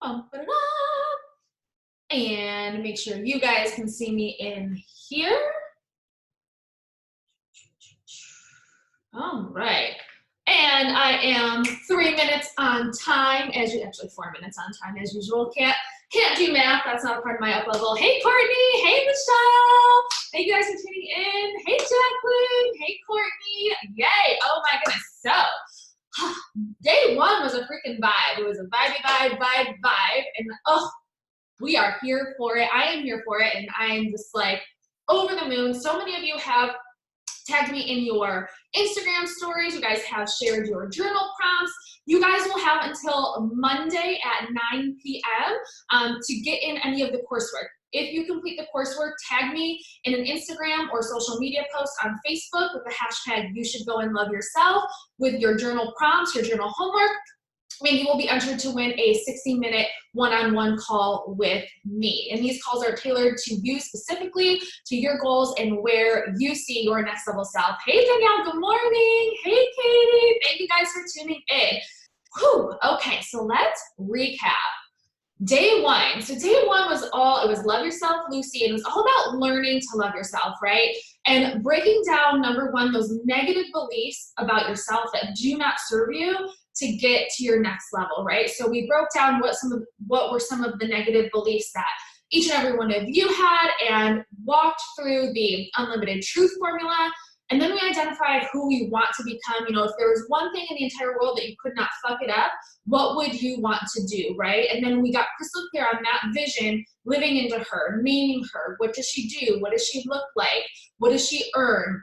Bum, ba-da-da. And make sure you guys can see me in here. All right. And I am 3 minutes on time, actually 4 minutes on time as usual. Can't do math. That's not a part of my up level. Hey, Courtney. Hey, Michelle. Thank you guys for tuning in. Hey, Jacqueline. Hey, Courtney. Yay. Oh my goodness. So day one was a freaking vibe. It was a vibe. And oh, we are here for it. I am here for it. And I'm just like over the moon. So many of you have tagged me in your Instagram stories. You guys have shared your journal prompts. You guys will have until Monday at 9 p.m. To get in any of the coursework. If you complete the coursework, tag me in an Instagram or social media post on Facebook with the hashtag You Should Go and Love Yourself with your journal prompts, your journal homework, and you will be entered to win a 60-minute one-on-one call with me. And these calls are tailored to you specifically, to your goals, and where you see your next level self. Hey, Danielle, good morning. Hey, Katie. Thank you guys for tuning in. Whew. Okay, so let's recap. Day one. So day one was it was Love Yourself, Lucy. And it was all about learning to love yourself, right? And breaking down, number one, those negative beliefs about yourself that do not serve you to get to your next level, right? So we broke down what were some of the negative beliefs that each and every one of you had and walked through the unlimited truth formula. And then we identified who we want to become. You know, if there was one thing in the entire world that you could not fuck it up, what would you want to do, right? And then we got crystal clear on that vision, living into her, naming her. What does she do? What does she look like? What does she earn?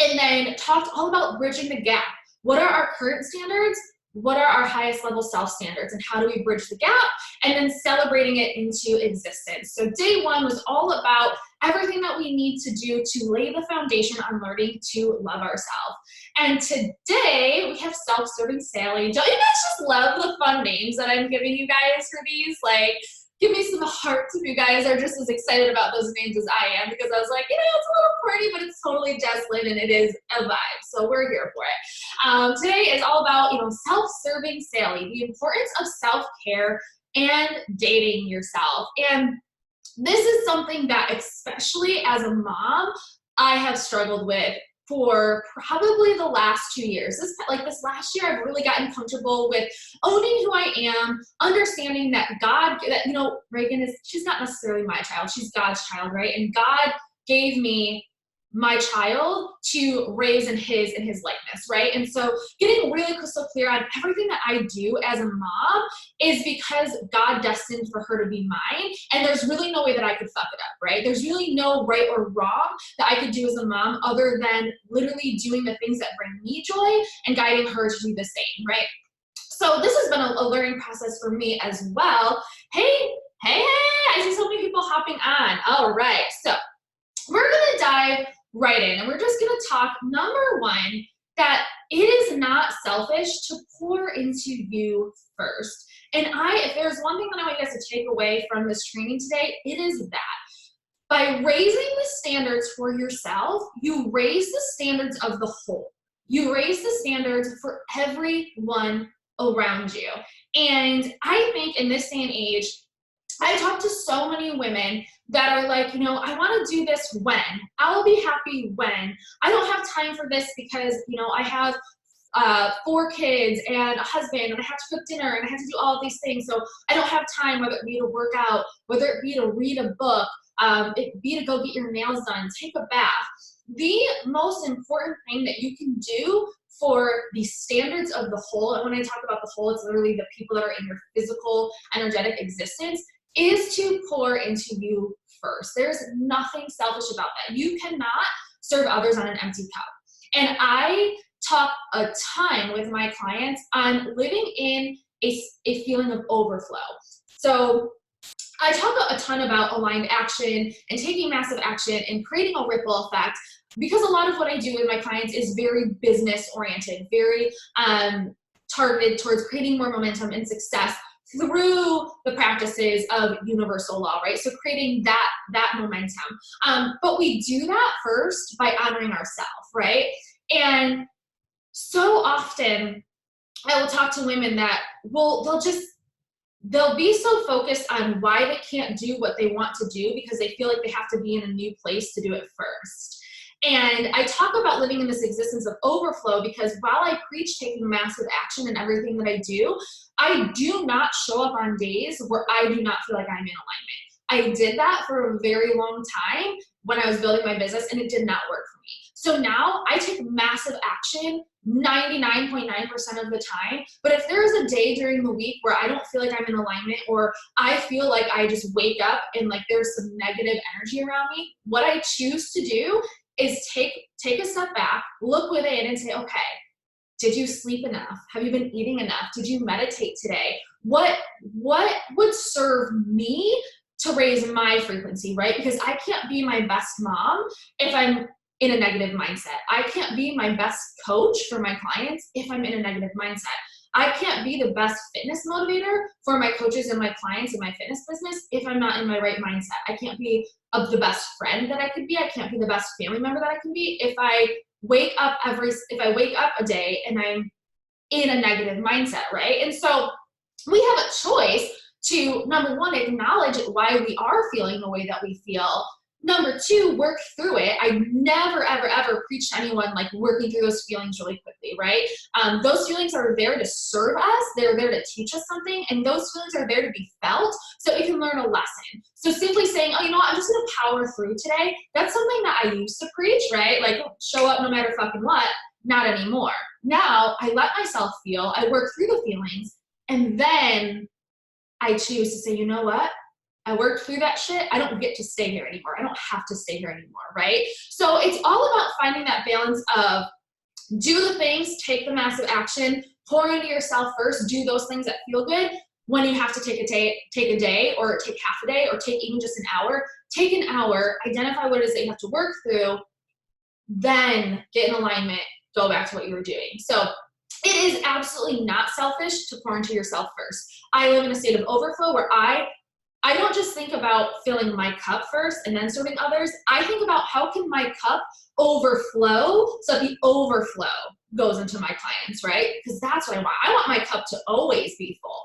And then talked all about bridging the gap. What are our current standards? What are our highest level self standards, and how do we bridge the gap? And then celebrating it into existence. So day one was all about everything that we need to do to lay the foundation on learning to love ourselves. And today we have self-serving Sally. Don't you guys just love the fun names that I'm giving you guys for these? Like, give me some hearts if you guys are just as excited about those names as I am, because I was like, you know, it's a little corny, but it's totally Jesslyn and it is a vibe. So we're here for it. Today is all about, you know, self-serving Sally, the importance of self-care and dating yourself. And this is something that, especially as a mom, I have struggled with for probably the last 2 years. This last year, I've really gotten comfortable with owning who I am, understanding that you know, Reagan she's not necessarily my child, she's God's child, right? And God gave me my child to raise in his likeness, right? And so getting really crystal clear on everything that I do as a mom is because God destined for her to be mine, and there's really no way that I could fuck it up, right? There's really no right or wrong that I could do as a mom other than literally doing the things that bring me joy and guiding her to do the same, right? So this has been a learning process for me as well. Hey, I see so many people hopping on. All right, so we're gonna dive right in, and we're just gonna talk, number one, that it is not selfish to pour into you first. And if there's one thing that I want you guys to take away from this training today, it is that by raising the standards for yourself, you raise the standards of the whole. You raise the standards for everyone around you. And I think in this day and age, I talk to so many women that are like, you know, I want to do this when. I'll be happy when. I don't have time for this because, you know, I have 4 kids and a husband, and I have to cook dinner, and I have to do all of these things. So I don't have time, whether it be to work out, whether it be to read a book, it be to go get your nails done, take a bath. The most important thing that you can do for the standards of the whole, and when I talk about the whole, it's literally the people that are in your physical, energetic existence, is to pour into you first. There's nothing selfish about that. You cannot serve others on an empty cup. And I talk a ton with my clients on living in a feeling of overflow. So I talk a ton about aligned action and taking massive action and creating a ripple effect, because a lot of what I do with my clients is very business oriented, very targeted towards creating more momentum and success through the practices of universal law, right? So creating that momentum. But we do that first by honoring ourselves, right? And so often I will talk to women that they'll just they'll be so focused on why they can't do what they want to do because they feel like they have to be in a new place to do it first. And I talk about living in this existence of overflow because while I preach taking massive action in everything that I do not show up on days where I do not feel like I'm in alignment. I did that for a very long time when I was building my business, and it did not work for me. So now I take massive action 99.9% of the time. But if there is a day during the week where I don't feel like I'm in alignment, or I feel like I just wake up and like there's some negative energy around me, what I choose to do is take a step back, look within and say, okay, did you sleep enough? Have you been eating enough? Did you meditate today? What would serve me to raise my frequency, right? Because I can't be my best mom if I'm in a negative mindset. I can't be my best coach for my clients if I'm in a negative mindset. I can't be the best fitness motivator for my coaches and my clients in my fitness business if I'm not in my right mindset. I can't be the best friend that I could be. I can't be the best family member that I can be if I wake up a day and I'm in a negative mindset, right? And so we have a choice to, number one, acknowledge why we are feeling the way that we feel. Number two, work through it. I never, ever, ever preach to anyone like working through those feelings really quickly, right? Those feelings are there to serve us. They're there to teach us something. And those feelings are there to be felt so we can learn a lesson. So simply saying, oh, you know what, I'm just going to power through today. That's something that I used to preach, right? Like show up no matter fucking what. Not anymore. Now I let myself feel, I work through the feelings, and then I choose to say, you know what? I worked through that shit. I don't get to stay here anymore. I don't have to stay here anymore, right? So it's all about finding that balance of do the things, take the massive action, pour into yourself first, do those things that feel good. When you have to take a day or take half a day or take even just an hour, take an hour, identify what it is that you have to work through, then get in alignment, go back to what you were doing. So it is absolutely not selfish to pour into yourself first. I live in a state of overflow where I don't just think about filling my cup first and then serving others. I think about how can my cup overflow so that the overflow goes into my clients, right? Because that's what I want. I want my cup to always be full.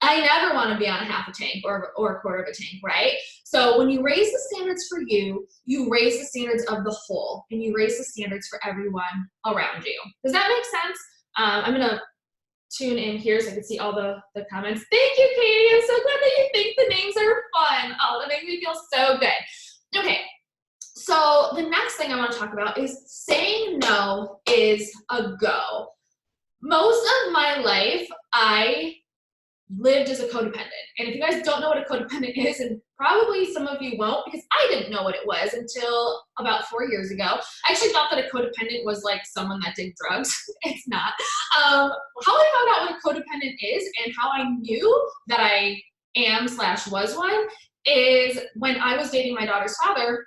I never want to be on a half a tank or a quarter of a tank, right? So when you raise the standards for you, you raise the standards of the whole, and you raise the standards for everyone around you. Does that make sense? I'm going to tune in here so I can see all the comments. Thank you, Katie. I'm so glad that you think the names are fun. Oh, that makes me feel so good. Okay, so the next thing I want to talk about is saying no is a go. Most of my life, I lived as a codependent. And if you guys don't know what a codependent is, and probably some of you won't, because I didn't know what it was until about 4 years ago. I actually thought that a codependent was like someone that did drugs. It's not. How I found out what a codependent is and how I knew that I am/was one is when I was dating my daughter's father.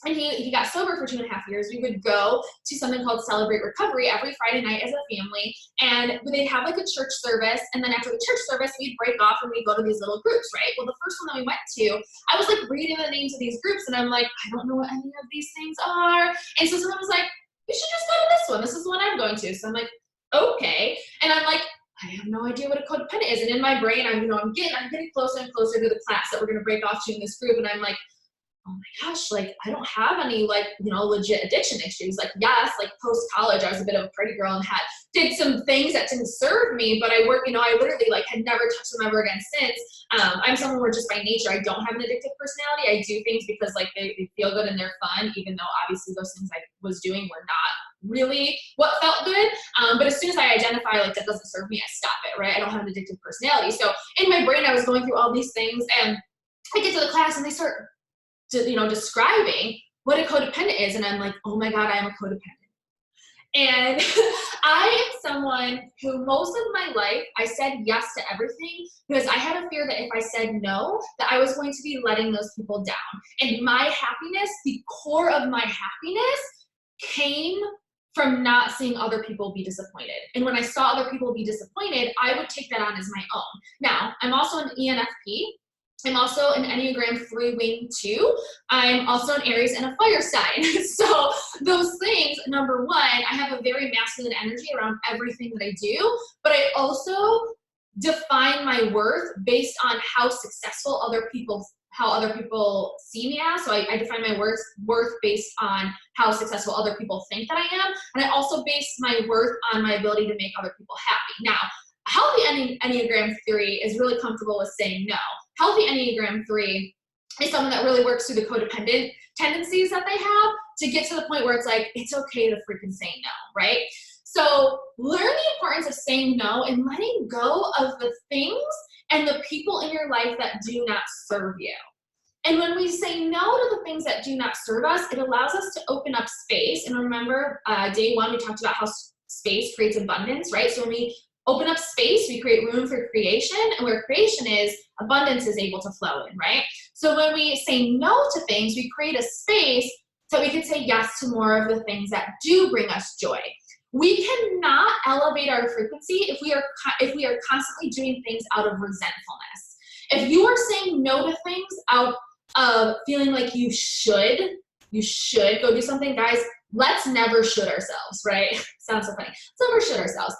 And he got sober for 2.5 years. We would go to something called Celebrate Recovery every Friday night as a family. And they'd have like a church service. And then after the church service, we'd break off and we'd go to these little groups, right? Well, the first one that we went to, I was like reading the names of these groups. And I'm like, I don't know what any of these things are. And so someone was like, you should just go to this one. This is the one I'm going to. So I'm like, okay. And I'm like, I have no idea what a codependent is. And in my brain, I'm getting closer and closer to the class that we're going to break off to in this group. And I'm like, oh my gosh, like I don't have any like, legit addiction issues. Like, yes, like post-college, I was a bit of a party girl and did some things that didn't serve me, but I literally like had never touched them ever again since. I'm someone where just by nature, I don't have an addictive personality. I do things because like they feel good and they're fun, even though obviously those things I was doing were not really what felt good. But as soon as I identify like that doesn't serve me, I stop it, right? I don't have an addictive personality. So in my brain, I was going through all these things and I get to the class and they start describing what a codependent is. And I'm like, oh my God, I am a codependent. And I am someone who most of my life, I said yes to everything because I had a fear that if I said no, that I was going to be letting those people down. And my happiness, the core of my happiness came from not seeing other people be disappointed. And when I saw other people be disappointed, I would take that on as my own. Now, I'm also an ENFP. I'm also an Enneagram 3 wing 2. I'm also an Aries and a fire sign. So those things, number one, I have a very masculine energy around everything that I do, but I also define my worth based on how successful how other people see me as. So I define my worth based on how successful other people think that I am. And I also base my worth on my ability to make other people happy. Now, healthy Enneagram 3 is really comfortable with saying no. Healthy Enneagram 3 is someone that really works through the codependent tendencies that they have to get to the point where it's like, it's okay to freaking say no, right? So learn the importance of saying no and letting go of the things and the people in your life that do not serve you. And when we say no to the things that do not serve us, it allows us to open up space. And remember, day one, we talked about how space creates abundance, right? So when we open up space, we create room for creation, and where creation is, abundance is able to flow in, right? So when we say no to things, we create a space so we can say yes to more of the things that do bring us joy. We cannot elevate our frequency if we are constantly doing things out of resentfulness. If you are saying no to things out of feeling like you should go do something, guys, let's never should ourselves, right? Sounds so funny. Let's never should ourselves.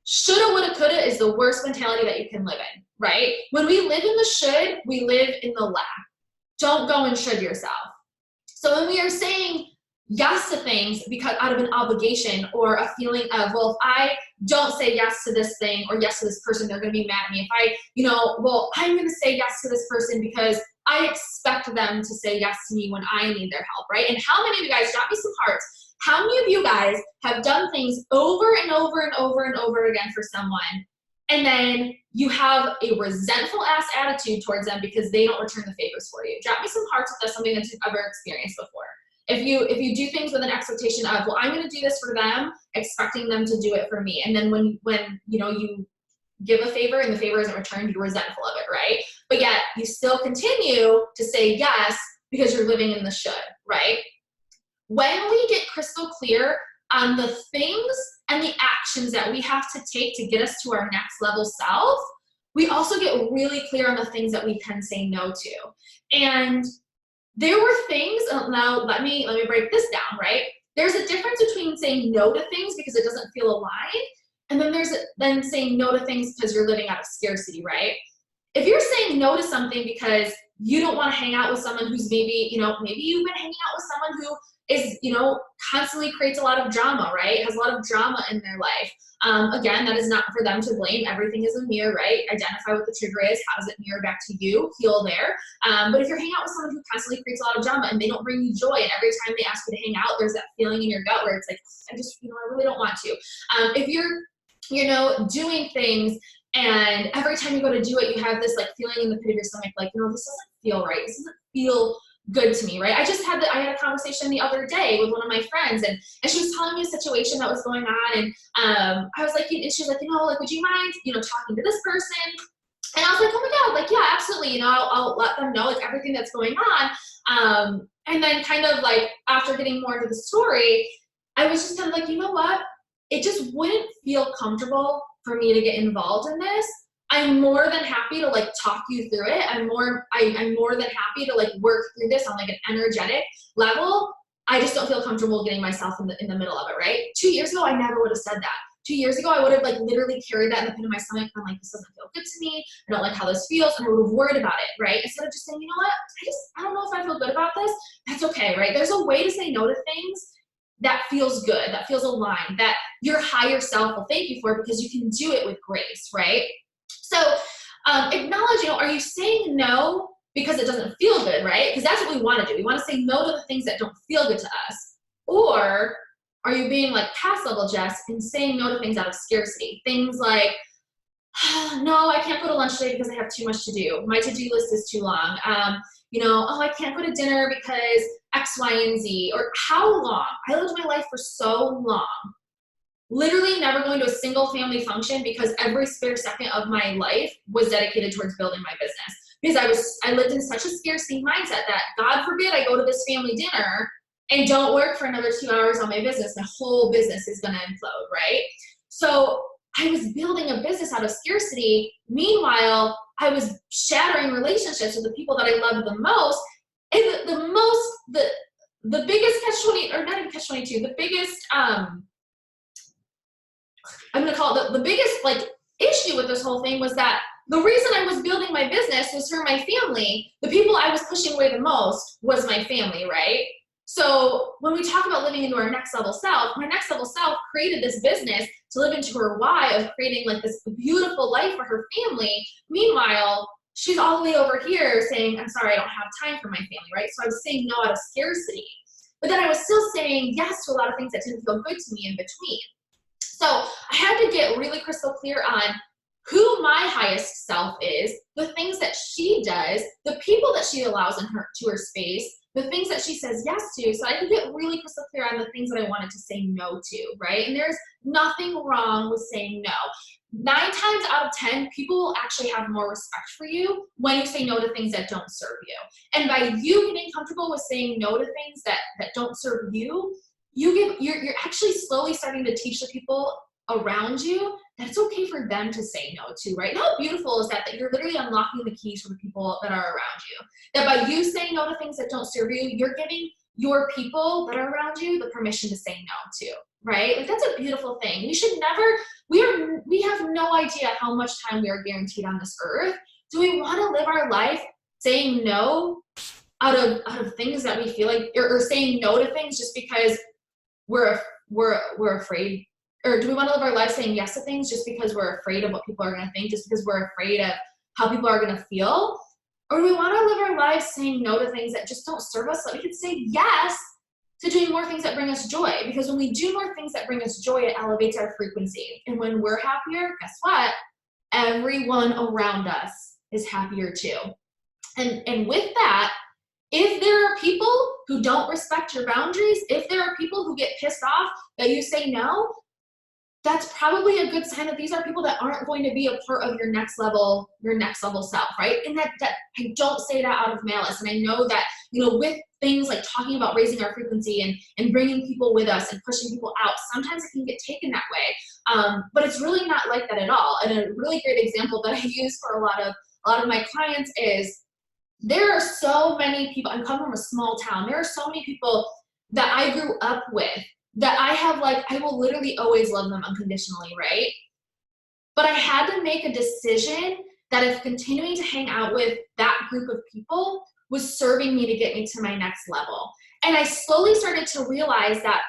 Shoulda, woulda, coulda is the worst mentality that you can live in, right? When we live in the should, we live in the lack. Don't go and should yourself. So when we are saying yes to things because out of an obligation or a feeling of, well, if I don't say yes to this thing or yes to this person, they're going to be mad at me. If I'm going to say yes to this person because I expect them to say yes to me when I need their help, right? And how many of you guys, drop me some hearts, how many of you guys have done things over and over and over and over again for someone, and then you have a resentful ass attitude towards them because they don't return the favors for you? Drop me some hearts if that's something that you've ever experienced before. If you do things with an expectation of, well, I'm going to do this for them, expecting them to do it for me, and then when you give a favor and the favor isn't returned, you're resentful of it, right? But yet you still continue to say yes because you're living in the should, right? When we get crystal clear on the things and the actions that we have to take to get us to our next level self, we also get really clear on the things that we can say no to. And there were things, now let me break this down, right? There's a difference between saying no to things because it doesn't feel aligned, and then there's saying no to things because you're living out of scarcity, right? If you're saying no to something because you don't want to hang out with someone who's maybe you've been hanging out with someone who is, constantly creates a lot of drama, right? Has a lot of drama in their life. Again, that is not for them to blame. Everything is a mirror, right? Identify what the trigger is. How does it mirror back to you? Heal there. But if you're hanging out with someone who constantly creates a lot of drama and they don't bring you joy, and every time they ask you to hang out, there's that feeling in your gut where it's like, I really don't want to. If you're, doing things and every time you go to do it, you have this like feeling in the pit of your stomach, like, this doesn't feel right. This doesn't feel good to me, right? I had a conversation the other day with one of my friends, and she was telling me a situation that was going on, and I was like, and she was like, would you mind, talking to this person? And I was like, oh my God, like, yeah, absolutely, I'll let them know like everything that's going on. And then kind of like after getting more into the story, I was just kind of like, you know what? It just wouldn't feel comfortable for me to get involved in this. I'm more than happy to like talk you through it. I'm more than happy to like work through this on like an energetic level. I just don't feel comfortable getting myself in the middle of it, right? 2 years ago, I never would have said that. 2 years ago, I would have like literally carried that in the pit of my stomach. I'm like, this doesn't feel good to me. I don't like how this feels. And I would have worried about it, right? Instead of just saying, you know what? I don't know if I feel good about this. That's okay, right? There's a way to say no to things that feels good, that feels aligned, that your higher self will thank you for because you can do it with grace, right? So acknowledge, are you saying no because it doesn't feel good, right? Because that's what we want to do. We want to say no to the things that don't feel good to us. Or are you being like past level Jess and saying no to things out of scarcity? Things like, no, I can't go to lunch today because I have too much to do. My to-do list is too long. I can't go to dinner because X, Y, and Z. Or how long? I lived my life for so long, literally never going to a single family function because every spare second of my life was dedicated towards building my business. Because I lived in such a scarcity mindset that God forbid I go to this family dinner and don't work for another 2 hours on my business, my whole business is going to implode, right? So I was building a business out of scarcity. Meanwhile, I was shattering relationships with the people that I loved the most. And the biggest catch-20, or not even catch-22, the biggest, I'm going to call it the biggest like issue with this whole thing was that the reason I was building my business was for my family. The people I was pushing away the most was my family, right? So when we talk about living into our next level self, my next level self created this business to live into her why of creating like this beautiful life for her family. Meanwhile, she's all the way over here saying, I'm sorry, I don't have time for my family, right? So I was saying no out of scarcity. But then I was still saying yes to a lot of things that didn't feel good to me in between. So I had to get really crystal clear on who my highest self is, the things that she does, the people that she allows in her to her space, the things that she says yes to, so I could get really crystal clear on the things that I wanted to say no to, right? And there's nothing wrong with saying no. 9 times out of 10, people will actually have more respect for you when you say no to things that don't serve you. And by you getting comfortable with saying no to things that don't serve you, you're actually slowly starting to teach the people around you that it's okay for them to say no to, right? And how beautiful is that you're literally unlocking the keys for the people that are around you. That by you saying no to things that don't serve you, you're giving your people that are around you the permission to say no to, right? Like that's a beautiful thing. We should never, we have no idea how much time we are guaranteed on this earth. Do we want to live our life saying no out of things that we feel like, or saying no to things just because we're afraid? Or do we want to live our life saying yes to things just because we're afraid of what people are going to think, just because we're afraid of how people are going to feel? Or do we want to live our lives saying no to things that just don't serve us so that we can say yes to doing more things that bring us joy? Because when we do more things that bring us joy, it elevates our frequency. And when we're happier, guess what? Everyone around us is happier too. And with that, if there are people who don't respect your boundaries, if there are people who get pissed off that you say no, that's probably a good sign that these are people that aren't going to be a part of your next level self, right? And that I don't say that out of malice. And I know that, with things like talking about raising our frequency and bringing people with us and pushing people out, sometimes it can get taken that way. But it's really not like that at all. And a really great example that I use for a lot of my clients is there are so many people. I'm coming from a small town. There are so many people that I grew up with that I will literally always love them unconditionally, right? But I had to make a decision that if continuing to hang out with that group of people was serving me to get me to my next level. And I slowly started to realize that,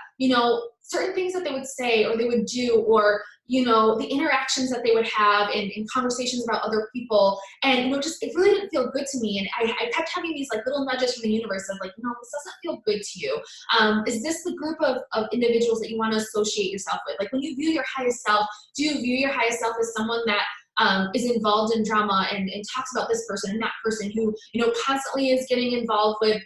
certain things that they would say or they would do, or, the interactions that they would have in conversations about other people. And, it really didn't feel good to me. And I kept having these like little nudges from the universe of like, this doesn't feel good to you. Is this the group of individuals that you want to associate yourself with? Like when you view your highest self, do you view your highest self as someone that is involved in drama and talks about this person and that person who, constantly is getting involved with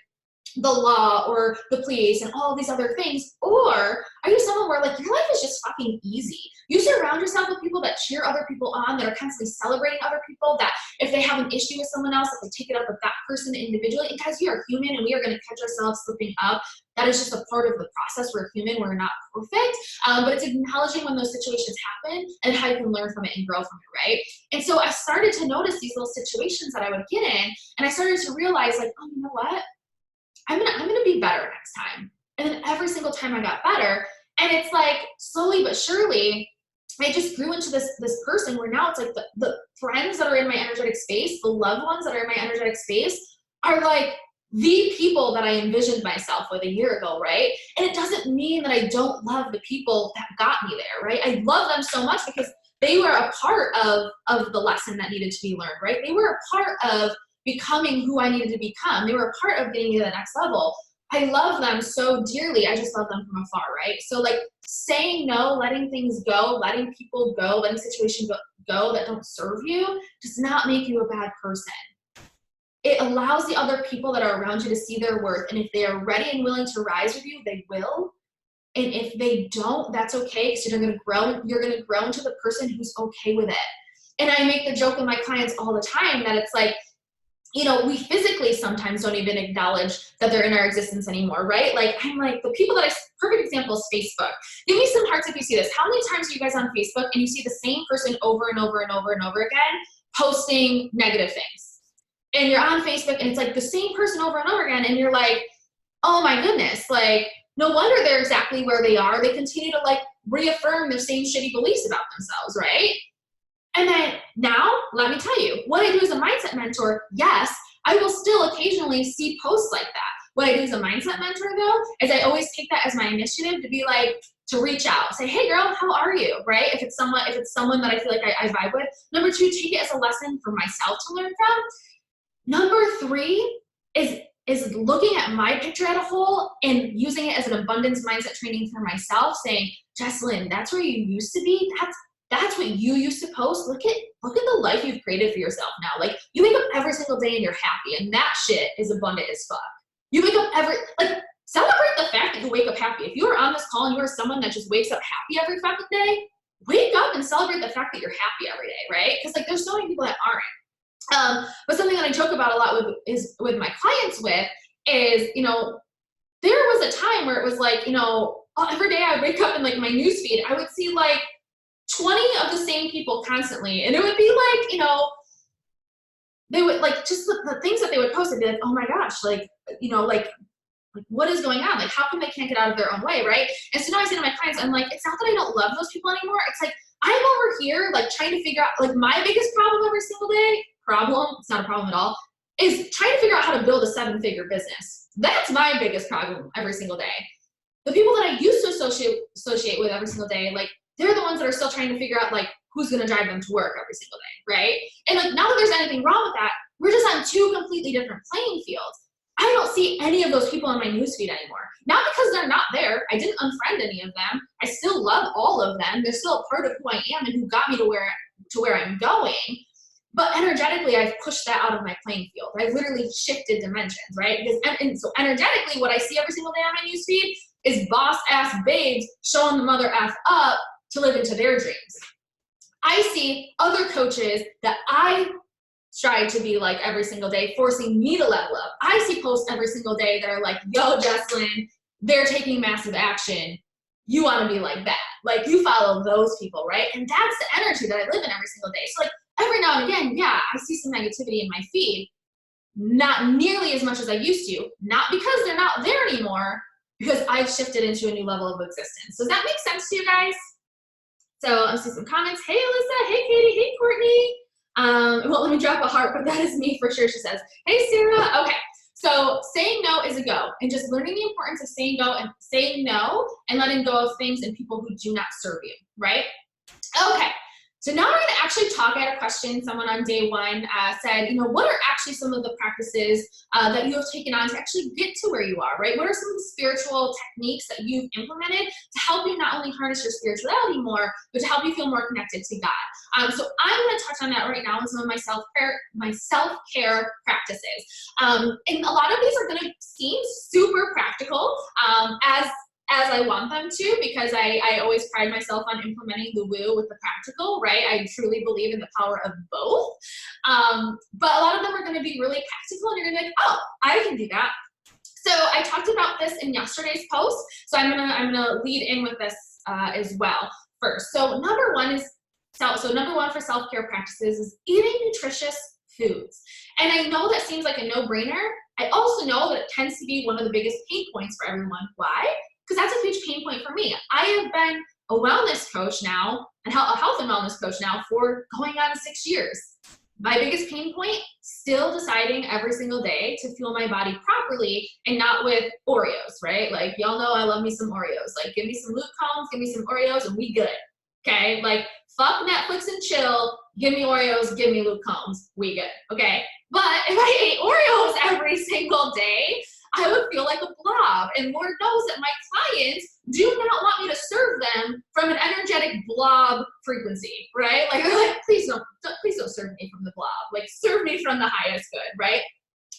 the law or the police and all of these other things? Or are you someone where like your life is just fucking easy? You surround yourself with people that cheer other people on, that are constantly celebrating other people, that if they have an issue with someone else, that they take it up with that person individually. And guys, we are human and we are going to catch ourselves slipping up. That is just a part of the process. We're human. We're not perfect. But it's acknowledging when those situations happen and how you can learn from it and grow from it, right? And so I started to notice these little situations that I would get in, and I started to realize like, oh, you know what? I'm gonna be better next time. And then every single time I got better. And it's like slowly but surely, I just grew into this person where now it's like the friends that are in my energetic space, the loved ones that are in my energetic space are like the people that I envisioned myself with a year ago, right? And it doesn't mean that I don't love the people that got me there, right? I love them so much because they were a part of the lesson that needed to be learned, right? They were a part of becoming who I needed to become. They were a part of getting me to the next level. I love them so dearly. I just love them from afar, right? So like saying no, letting things go, letting people go, letting situations go that don't serve you does not make you a bad person. It allows the other people that are around you to see their worth. And if they are ready and willing to rise with you, they will. And if they don't, that's okay, because you're gonna grow into the person who's okay with it. And I make the joke with my clients all the time that it's like, we physically sometimes don't even acknowledge that they're in our existence anymore, right? Like, I'm like, the people perfect example is Facebook. Give me some hearts if you see this. How many times are you guys on Facebook and you see the same person over and over and over and over again posting negative things? And you're on Facebook and it's like the same person over and over again, and you're like, oh my goodness, like, no wonder they're exactly where they are. They continue to like reaffirm their same shitty beliefs about themselves, right? And then now, let me tell you, what I do as a mindset mentor, yes, I will still occasionally see posts like that. What I do as a mindset mentor, though, is I always take that as my initiative to be like, to reach out, say, hey girl, how are you, right? If it's someone that I feel like I vibe with. Number two, take it as a lesson for myself to learn from. Number three is looking at my picture as a whole and using it as an abundance mindset training for myself, saying, Jesslyn, that's where you used to be. That's what you used to post. Look at the life you've created for yourself now. Like, you wake up every single day and you're happy, and that shit is abundant as fuck. You wake up celebrate the fact that you wake up happy. If you are on this call and you are someone that just wakes up happy every fucking day, wake up and celebrate the fact that you're happy every day, right? Because like there's so many people that aren't. But something that I joke about a lot with my clients is, you know, there was a time where it was like, you know, every day I would wake up in like my newsfeed, I would see like 20 of the same people constantly. And it would be like, you know, they would like just the things that they would post, I'd be like, oh my gosh, like, you know, like what is going on? Like, how come they can't get out of their own way, right? And so now I say to my clients, I'm like, it's not that I don't love those people anymore. It's like, I'm over here, like, trying to figure out, like, my biggest problem every single day, it's not a problem at all, is trying to figure out how to build a 7-figure business. That's my biggest problem every single day. The people that I used to associate with every single day, like, they're the ones that are still trying to figure out, like, who's going to drive them to work every single day, right? And, like, not that there's anything wrong with that. We're just on 2 completely different playing fields. I don't see any of those people on my newsfeed anymore. Not because they're not there. I didn't unfriend any of them. I still love all of them. They're still a part of who I am and who got me to where I'm going. But energetically, I've pushed that out of my playing field. I've literally shifted dimensions, right? And so energetically, what I see every single day on my newsfeed is boss-ass babes showing the mother F up to live into their dreams. I see other coaches that I strive to be like every single day, forcing me to level up. I see posts every single day that are like, yo, Jesslyn, they're taking massive action. You want to be like that. Like, you follow those people, right? And that's the energy that I live in every single day. So like every now and again, yeah, I see some negativity in my feed, not nearly as much as I used to, not because they're not there anymore, because I've shifted into a new level of existence. Does that make sense to you guys? So I'm seeing some comments. Hey, Alyssa. Hey, Katie. Hey, Courtney. Well, let me drop a heart, but that is me for sure, she says. Hey, Sarah. Okay, so saying no is a go, and just learning the importance of saying no and letting go of things and people who do not serve you, right? Okay, so now we're going to actually talk. I had a question. Someone on day one said, you know, what are actually some of the practices that you have taken on to actually get to where you are, right? What are some of the spiritual techniques that you've implemented to help you not only harness your spirituality more, but to help you feel more connected to God? So I'm going to touch on that right now in some of my self-care practices. And a lot of these are going to seem super practical, as I want them to, because I always pride myself on implementing the woo with the practical, right? I truly believe in the power of both. But a lot of them are going to be really practical, and you're going to be like, oh, I can do that. So I talked about this in yesterday's post, so I'm gonna lead in with this as well first. So number one for self-care practices is eating nutritious foods. And I know that seems like a no-brainer. I also know that it tends to be one of the biggest pain points for everyone. Why? Because that's a huge pain point for me. I have been a wellness coach now, a health and wellness coach now for going on 6 years. My biggest pain point, still deciding every single day to fuel my body properly and not with Oreos, right? Like, y'all know I love me some Oreos. Like, give me some Luke Combs, give me some Oreos, and we good, okay? Like, fuck Netflix and chill, give me Oreos, give me Luke Combs, we good, okay? But if I ate Oreos every single day, I would feel like a blob. And Lord knows that my clients do not want me to serve them from an energetic blob frequency, right? Like, they're like, please don't serve me from the blob. Like, serve me from the highest good, right?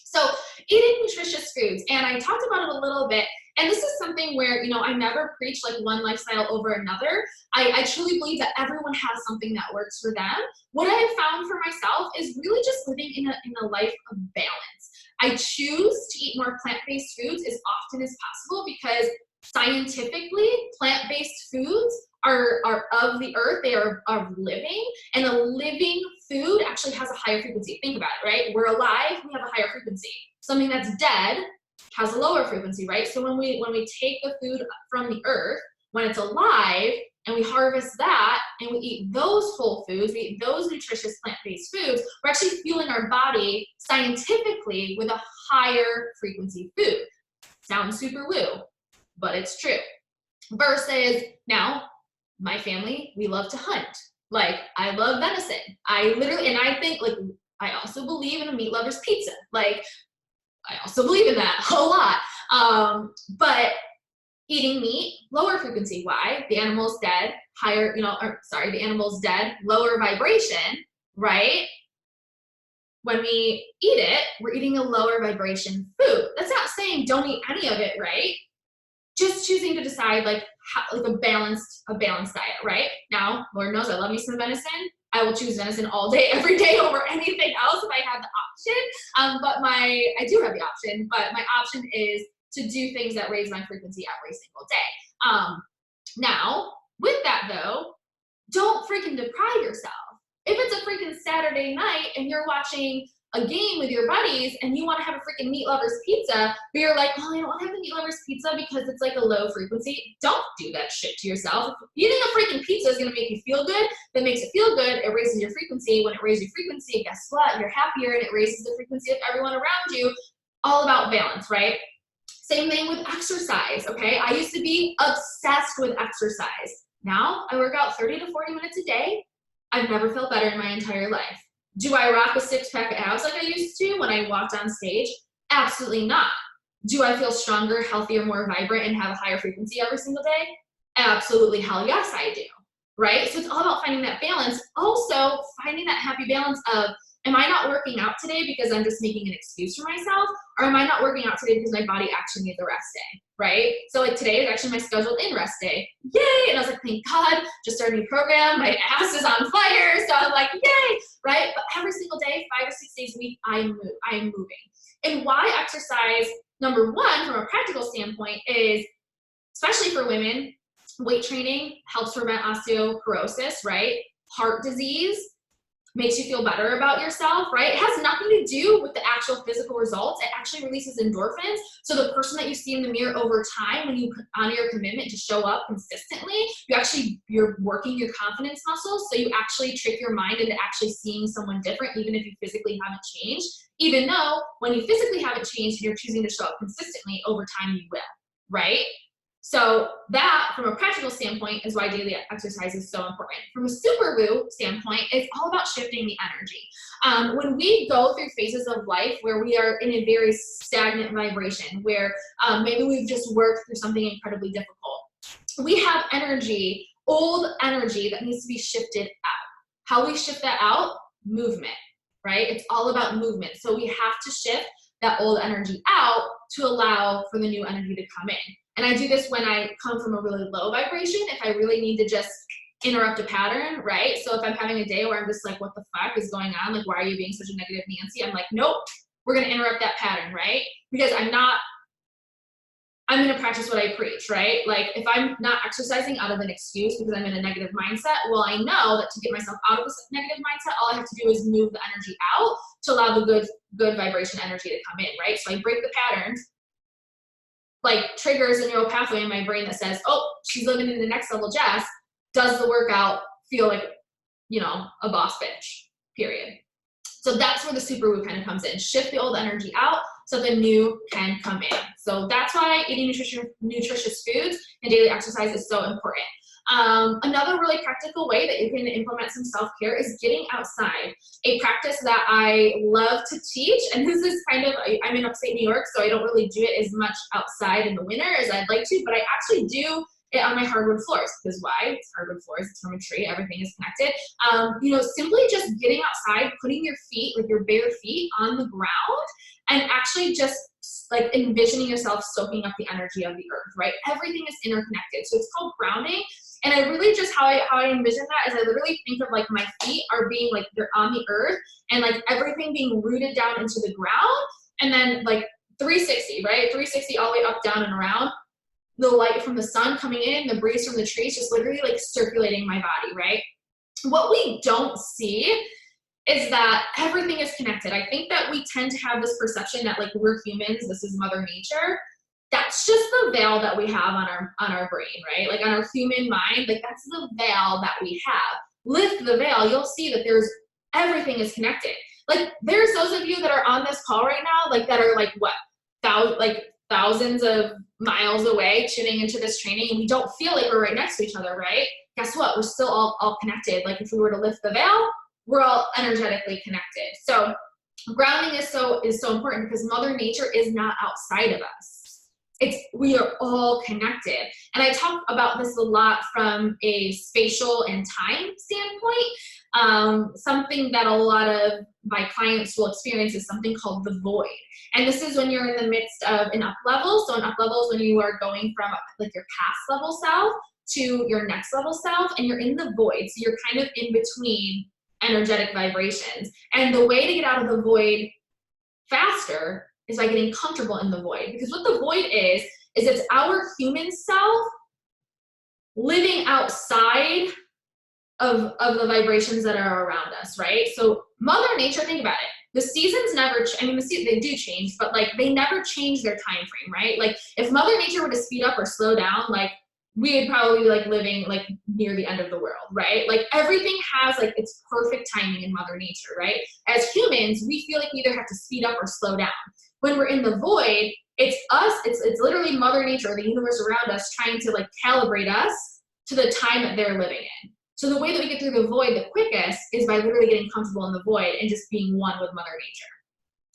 So eating nutritious foods, and I talked about it a little bit, and this is something where, you know, I never preach like one lifestyle over another. I truly believe that everyone has something that works for them. What I have found for myself is really just living in a life of balance. I choose to eat more plant-based foods as often as possible because scientifically, plant-based foods are of the earth, they are living, and a living food actually has a higher frequency. Think about it, right? We're alive, we have a higher frequency. Something that's dead has a lower frequency, right? So when we take the food from the earth, when it's alive, and we harvest that and we eat those whole foods, we eat those nutritious plant-based foods, we're actually fueling our body scientifically with a higher frequency food. Sounds super woo, but it's true. Versus now, my family, we love to hunt. Like, I love venison. I literally, and I think, like, I also believe in a meat lover's pizza. Like, I also believe in that a lot. But eating meat, lower frequency. Why? The animal's dead, higher, the animal's dead, lower vibration, right? When we eat it, we're eating a lower vibration food. That's not saying don't eat any of it, right? Just choosing to decide like a balanced diet, right? Now, Lord knows I love me some venison. I will choose venison all day, every day over anything else if I have the option. I do have the option, but my option is to do things that raise my frequency every single day. Now, with that though, don't freaking deprive yourself. If it's a freaking Saturday night and you're watching a game with your buddies and you want to have a freaking meat lover's pizza, but you're like, oh, I don't want to have the meat lover's pizza because it's like a low frequency. Don't do that shit to yourself. Eating a freaking pizza is going to make you feel good. That makes it feel good. It raises your frequency. When it raises your frequency, guess what? You're happier and it raises the frequency of everyone around you. All about balance, right? Same thing with exercise, okay? I used to be obsessed with exercise. Now I work out 30 to 40 minutes a day. I've never felt better in my entire life. Do I rock a six-pack of abs like I used to when I walked on stage? Absolutely not. Do I feel stronger, healthier, more vibrant, and have a higher frequency every single day? Absolutely, hell yes, I do, right? So it's all about finding that balance. Also, finding that happy balance of, am I not working out today because I'm just making an excuse for myself? Or am I not working out today because my body actually needs a rest day, right? So like today is actually my scheduled in rest day. Yay! And I was like, thank God, just started a new program. My ass is on fire. So I'm like, yay, right? But every single day, 5 or 6 days a week, I am moving. And why exercise, number one, from a practical standpoint is, especially for women, weight training helps prevent osteoporosis, right? Heart disease, makes you feel better about yourself, right? It has nothing to do with the actual physical results. It actually releases endorphins. So the person that you see in the mirror over time, when you honor your commitment to show up consistently, you're working your confidence muscles. So you actually trick your mind into actually seeing someone different, even if you physically haven't changed, even though when you physically haven't changed and you're choosing to show up consistently, over time you will, right? So that, from a practical standpoint, is why daily exercise is so important. From a super woo standpoint, it's all about shifting the energy. When we go through phases of life where we are in a very stagnant vibration, where maybe we've just worked through something incredibly difficult, we have energy, old energy that needs to be shifted out. How we shift that out? Movement, right? It's all about movement. So we have to shift that old energy out to allow for the new energy to come in. And I do this when I come from a really low vibration, if I really need to just interrupt a pattern, right? So if I'm having a day where I'm just like, what the fuck is going on? Like, why are you being such a negative Nancy? I'm like, nope, we're gonna interrupt that pattern, right? Because I'm gonna practice what I preach, right? Like, if I'm not exercising out of an excuse because I'm in a negative mindset, well, I know that to get myself out of this negative mindset, all I have to do is move the energy out to allow the good vibration energy to come in, right? So I break the patterns, like triggers a neural pathway in my brain that says, oh, she's living in the next level, Jess. Does the workout feel like, a boss bitch, period. So that's where the super woo kind of comes in. Shift the old energy out so the new can come in. So that's why eating nutritious foods and daily exercise is so important. Another really practical way that you can implement some self-care is getting outside. A practice that I love to teach, and this is I'm in upstate New York, so I don't really do it as much outside in the winter as I'd like to, but I actually do it on my hardwood floors. Because why? It's hardwood floors, it's from a tree, everything is connected. Simply just getting outside, putting your feet, like your bare feet, on the ground, and actually just like envisioning yourself soaking up the energy of the earth, right? Everything is interconnected. So it's called grounding. And I really just, how I envision that is I literally think of like my feet are being like, they're on the earth and like everything being rooted down into the ground. And then like 360, right? 360 all the way up, down, and around. The light from the sun coming in, the breeze from the trees, just literally like circulating my body, right? What we don't see is that everything is connected. I think that we tend to have this perception that like we're humans, this is Mother Nature. That that's just the veil that we have on our brain, right? Like on our human mind, like that's the veil that we have. Lift the veil, you'll see that everything is connected. Like there's those of you that are on this call right now, like that are like what, thousands of miles away tuning into this training, and we don't feel like we're right next to each other, right? Guess what? We're still all connected. Like if we were to lift the veil, we're all energetically connected. So grounding is so important because Mother Nature is not outside of us. We are all connected. And I talk about this a lot from a spatial and time standpoint. Something that a lot of my clients will experience is something called the void. And this is when you're in the midst of an up level. So an up level is when you are going from like your past level self to your next level self, and you're in the void. So you're kind of in between energetic vibrations. And the way to get out of the void faster is by getting comfortable in the void. Because what the void is it's our human self living outside of the vibrations that are around us, right? So Mother Nature, think about it. The seasons never, they do change, but like they never change their time frame, right? Like if Mother Nature were to speed up or slow down, like we would probably be like living like near the end of the world, right? Like everything has like its perfect timing in Mother Nature, right? As humans, we feel like we either have to speed up or slow down. When we're in the void, it's us, it's literally Mother Nature, the universe around us trying to like calibrate us to the time that they're living in. So the way that we get through the void the quickest is by literally getting comfortable in the void and just being one with Mother Nature.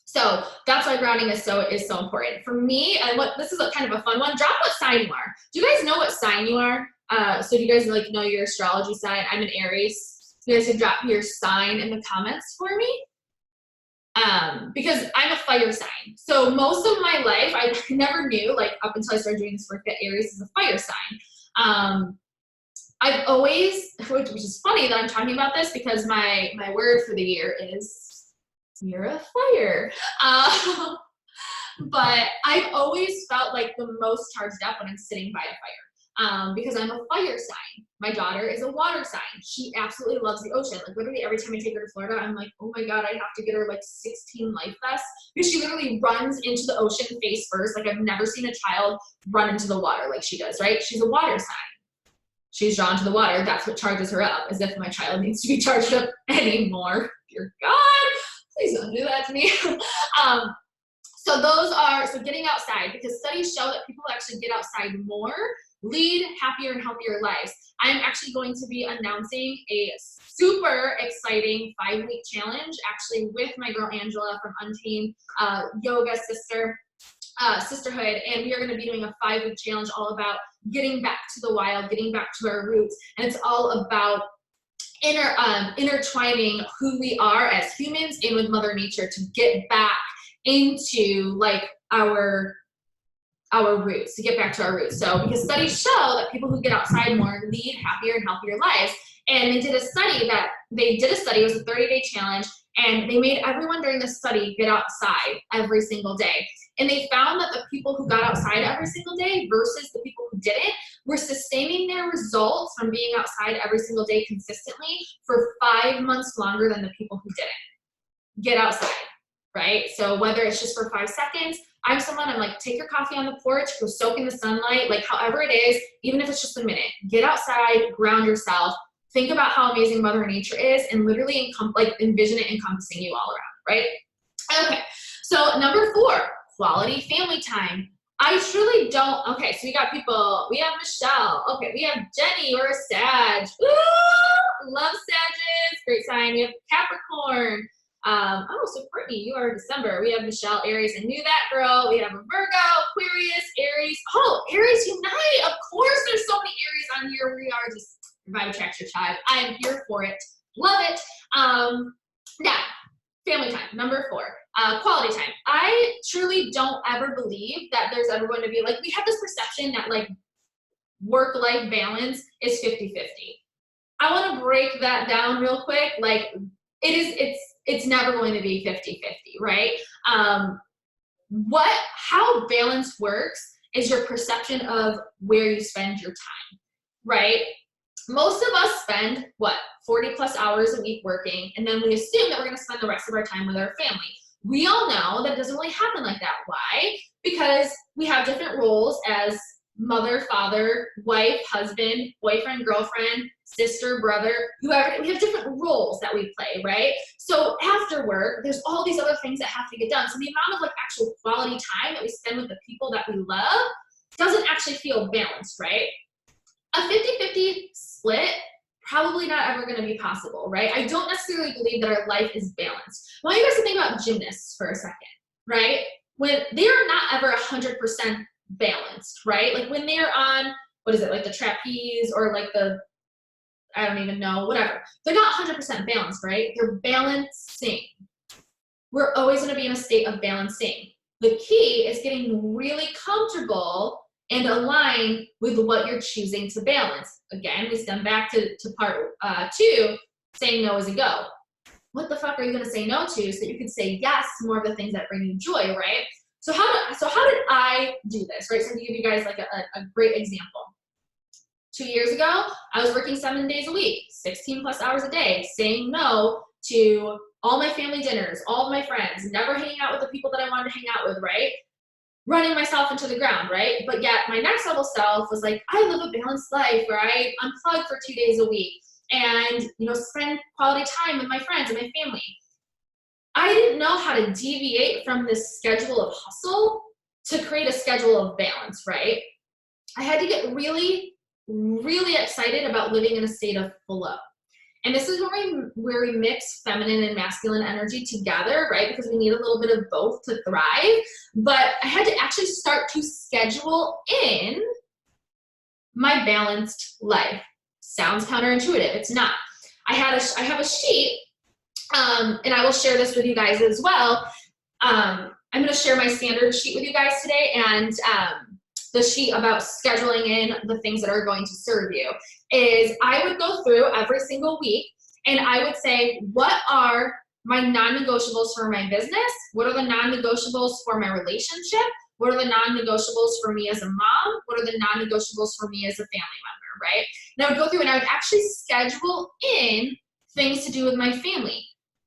So that's why grounding is so important for me. And this is a kind of a fun one. Drop what sign you are. Do you guys know what sign you are? So if you guys like know your astrology sign, I'm an Aries. You guys can drop your sign in the comments for me. Because I'm a fire sign. So most of my life, I never knew, like up until I started doing this work, that Aries is a fire sign. I've always, which is funny that I'm talking about this because my word for the year is you're a fire. But I've always felt like the most charged up when I'm sitting by a fire. Because I'm a fire sign. My daughter is a water sign. She absolutely loves the ocean. Like literally every time I take her to Florida, I'm like, oh my God, I have to get her like 16 life vests because she literally runs into the ocean face first. Like I've never seen a child run into the water like she does, right? She's a water sign. She's drawn to the water. That's what charges her up, as if my child needs to be charged up anymore. Dear God, please don't do that to me. So getting outside, because studies show that people who actually get outside more lead happier and healthier lives. I'm actually going to be announcing a super exciting 5-week challenge, actually with my girl Angela from Untamed Yoga Sisterhood, and we are going to be doing a 5-week challenge all about getting back to the wild, getting back to our roots, and it's all about intertwining who we are as humans and with Mother Nature to get back into like our roots, to get back to our roots. So because studies show that people who get outside more lead happier and healthier lives, and they did a study, it was a 30-day challenge, and they made everyone during the study get outside every single day. And they found that the people who got outside every single day versus the people who didn't were sustaining their results from being outside every single day consistently for 5 months longer than the people who didn't get outside, right? So whether it's just for 5 seconds, I'm like, take your coffee on the porch, go soak in the sunlight, like however it is, even if it's just a minute, get outside, ground yourself, think about how amazing Mother Nature is, and literally envision it encompassing you all around, right? Okay, so number 4, quality family time. I truly don't, okay, so we have Michelle, okay, we have Jenny, or a Sag, woo, love Sages, great sign, we have Capricorn, so Courtney, you are December, we have Michelle, Aries, I knew that girl, we have a Virgo, Aquarius, Aries, Aries unite, of course there's so many Aries on here, we are just, Vibe attracts your tribe, I am here for it, love it. Now, family time, number 4. Quality time. I truly don't ever believe that there's ever going to be, like, we have this perception that, like, work-life balance is 50-50. I want to break that down real quick. Like, it's never going to be 50-50, right? How balance works is your perception of where you spend your time, right? Most of us spend, 40 plus hours a week working, and then we assume that we're going to spend the rest of our time with our family. We all know that it doesn't really happen like that. Why? Because we have different roles as mother, father, wife, husband, boyfriend, girlfriend, sister, brother, whoever. We have different roles that we play, right? So after work, there's all these other things that have to get done. So the amount of like actual quality time that we spend with the people that we love doesn't actually feel balanced, right? A 50-50 split, probably not ever going to be possible, right? I don't necessarily believe that our life is balanced. I want you guys to think about gymnasts for a second, right? When they are not ever 100% balanced, right? Like when they're on, what is it, like the trapeze or like the, I don't even know, whatever. They're not 100% balanced, right? They're balancing. We're always going to be in a state of balancing. The key is getting really comfortable and align with what you're choosing to balance. Again, we stem back to part 2, saying no is a go. What the fuck are you going to say no to so that you can say yes to more of the things that bring you joy, right? So how did I do this, right? So to give you guys like a great example. 2 years ago, I was working 7 days a week, 16 plus hours a day, saying no to all my family dinners, all of my friends, never hanging out with the people that I wanted to hang out with, right? Running myself into the ground, right? But yet my next level self was like, I live a balanced life where I unplug for 2 days a week and, spend quality time with my friends and my family. I didn't know how to deviate from this schedule of hustle to create a schedule of balance, right? I had to get really, really excited about living in a state of flow. And this is where we mix feminine and masculine energy together, right? Because we need a little bit of both to thrive. But I had to actually start to schedule in my balanced life. Sounds counterintuitive. It's not. I have a sheet, and I will share this with you guys as well. I'm going to share my standard sheet with you guys today, and the sheet about scheduling in the things that are going to serve you is I would go through every single week and I would say, what are my non-negotiables for my business? What are the non-negotiables for my relationship? What are the non-negotiables for me as a mom? What are the non-negotiables for me as a family member, right? And I would go through and I would actually schedule in things to do with my family.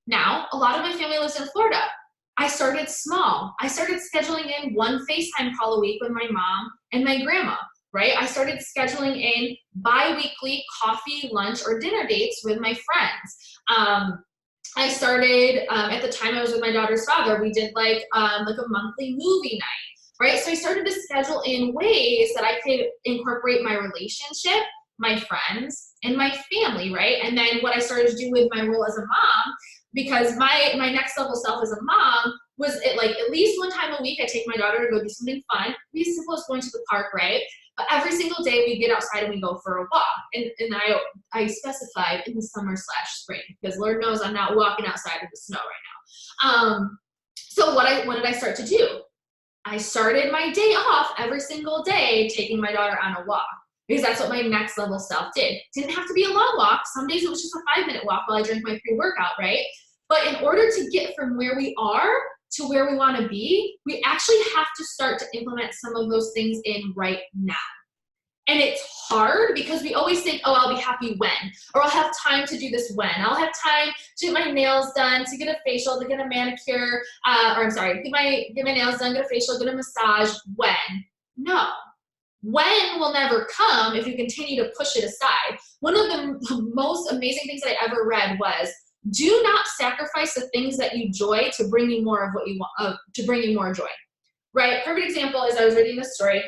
Now, a lot of my family lives in Florida. I started small. I started scheduling in one FaceTime call a week with my mom and my grandma, right? I started scheduling in bi-weekly coffee, lunch, or dinner dates with my friends. I started, at the time I was with my daughter's father, we did like a monthly movie night, right? So I started to schedule in ways that I could incorporate my relationship, my friends, and my family, right? And then what I started to do with my role as a mom, because my next level self as a mom was at least one time a week I take my daughter to go do something fun. We simple as going to the park, right? But every single day we get outside and we go for a walk. And I specified in the summer/spring because Lord knows I'm not walking outside in the snow right now. So what did I start to do? I started my day off every single day taking my daughter on a walk. Because that's what my next level self did. Didn't have to be a long walk. Some days it was just a 5-minute walk while I drank my pre-workout, right? But in order to get from where we are to where we want to be, we actually have to start to implement some of those things in right now. And it's hard because we always think, oh, I'll be happy when, or I'll have time to do this when. I'll have time to get my nails done, to get a facial, to get a manicure, get my nails done, get a facial, get a massage when. No. When will never come if you continue to push it aside. One of the most amazing things that I ever read was, do not sacrifice the things that you enjoy to bring you more of what you want, to bring you more joy, right? Perfect example is I was reading this story,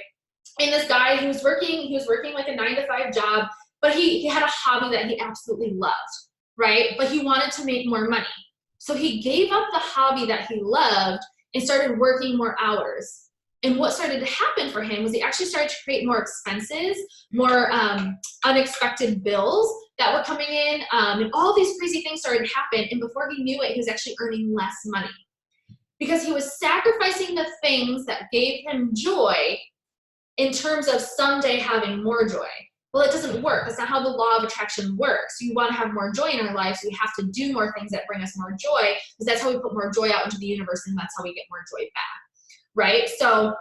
and this guy, he was working like a 9-to-5 job, but he had a hobby that he absolutely loved, right? But he wanted to make more money. So he gave up the hobby that he loved and started working more hours. And what started to happen for him was he actually started to create more expenses, more unexpected bills that were coming in, and all these crazy things started to happen. And before he knew it, he was actually earning less money because he was sacrificing the things that gave him joy in terms of someday having more joy. Well, it doesn't work. That's not how the law of attraction works. You want to have more joy in our lives, so we have to do more things that bring us more joy, because that's how we put more joy out into the universe, and that's how we get more joy back. Right? So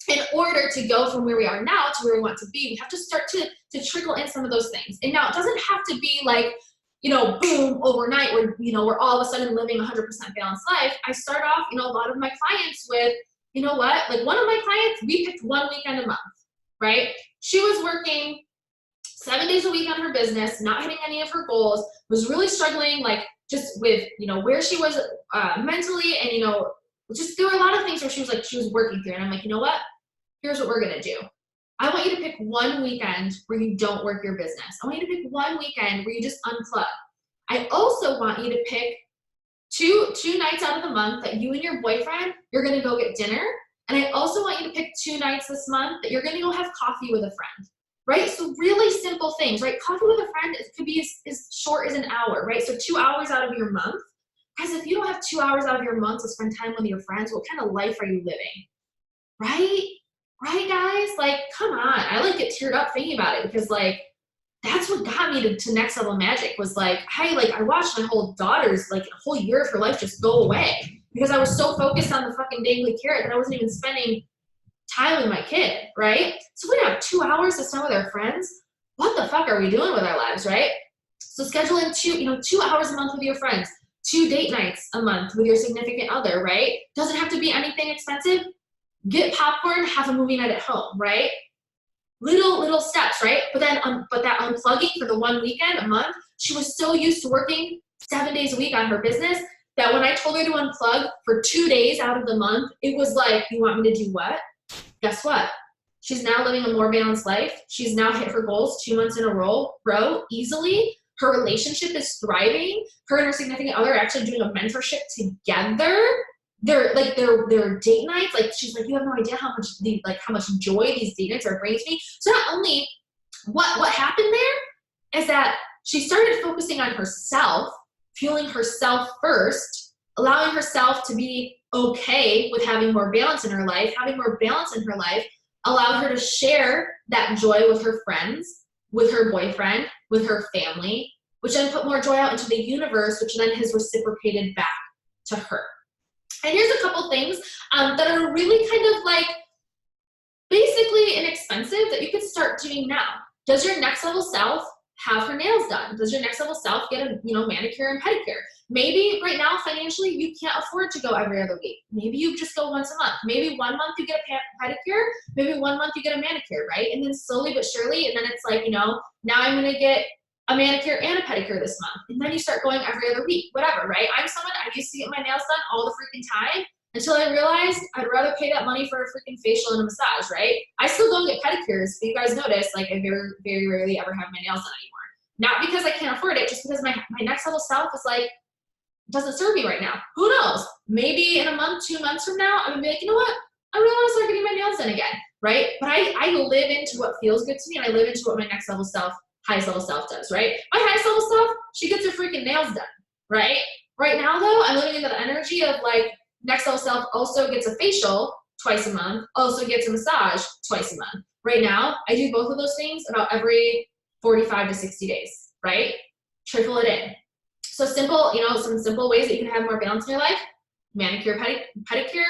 in order to go from where we are now to where we want to be, we have to start to trickle in some of those things. And now it doesn't have to be like you know, boom, overnight, we're all of a sudden living 100% balanced life. I start off, you know, a lot of my clients with, you know what, like one of my clients, we picked one weekend a month, right? She was working 7 days a week on her business, not hitting any of her goals, was really struggling, like just with, you know, where she was mentally, and, you know, just there were a lot of things where she was working through. And I'm like, you know what? Here's what we're going to do. I want you to pick one weekend where you don't work your business. I want you to pick one weekend where you just unplug. I also want you to pick two nights out of the month that you and your boyfriend, you're going to go get dinner. And I also want you to pick 2 nights this month that you're going to go have coffee with a friend, right? So really simple things, right? Coffee with a friend, it could be as short as an hour, right? So 2 hours out of your month. Guys, if you don't have 2 hours out of your month to spend time with your friends, what kind of life are you living, right? Right, guys? Like, come on. I like get teared up thinking about it, because like, that's what got me to next level magic, was like, I watched my whole daughter's, like a whole year of her life just go away because I was so focused on the fucking dangly carrot that I wasn't even spending time with my kid, right? So we have 2 hours to spend with our friends. What the fuck are we doing with our lives, right? So schedule in 2 hours a month with your friends, 2 date nights a month with your significant other, right? Doesn't have to be anything expensive. Get popcorn, have a movie night at home, right? Little steps, right? But then, but that unplugging for the one weekend a month, she was so used to working 7 days a week on her business that when I told her to unplug for 2 days out of the month, it was like, you want me to do what? Guess what? She's now living a more balanced life. She's now hit her goals 2 months in a row easily. Her relationship is thriving. Her and her significant other are actually doing a mentorship together. They're date nights. Like, she's like, you have no idea how much joy these date nights are bringing to me. So not only what happened there is that she started focusing on herself, fueling herself first, allowing herself to be okay with having more balance in her life. Having more balance in her life allowed her to share that joy with her friends, with her boyfriend, with her family, which then put more joy out into the universe, which then has reciprocated back to her. And here's a couple things that are really kind of like basically inexpensive that you could start doing now. Does your next level self have her nails done? Does your next level self get a manicure and pedicure? Maybe right now financially you can't afford to go every other week. Maybe you just go once a month. Maybe 1 month you get a pedicure. Maybe 1 month you get a manicure, right? And then slowly but surely, and then it's like, now I'm gonna get a manicure and a pedicure this month. And then you start going every other week, whatever, right? I'm someone, I used to get my nails done all the freaking time until I realized I'd rather pay that money for a freaking facial and a massage, right? I still go and get pedicures, but you guys notice, like, I very, very rarely ever have my nails done anymore. Not because I can't afford it, just because my next level self is like, doesn't serve me right now. Who knows? Maybe in a month, 2 months from now, I'm gonna be like, you know what? I really want to start getting my nails done again, right? But I live into what feels good to me, and I live into what my next level self, highest level self does, right? My highest level self, she gets her freaking nails done, right? Right now though, I'm living into the energy of like, next level self also gets a facial twice a month, also gets a massage twice a month. Right now, I do both of those things about every 45 to 60 days, right? Trickle it in. So simple, some simple ways that you can have more balance in your life: manicure, pedicure,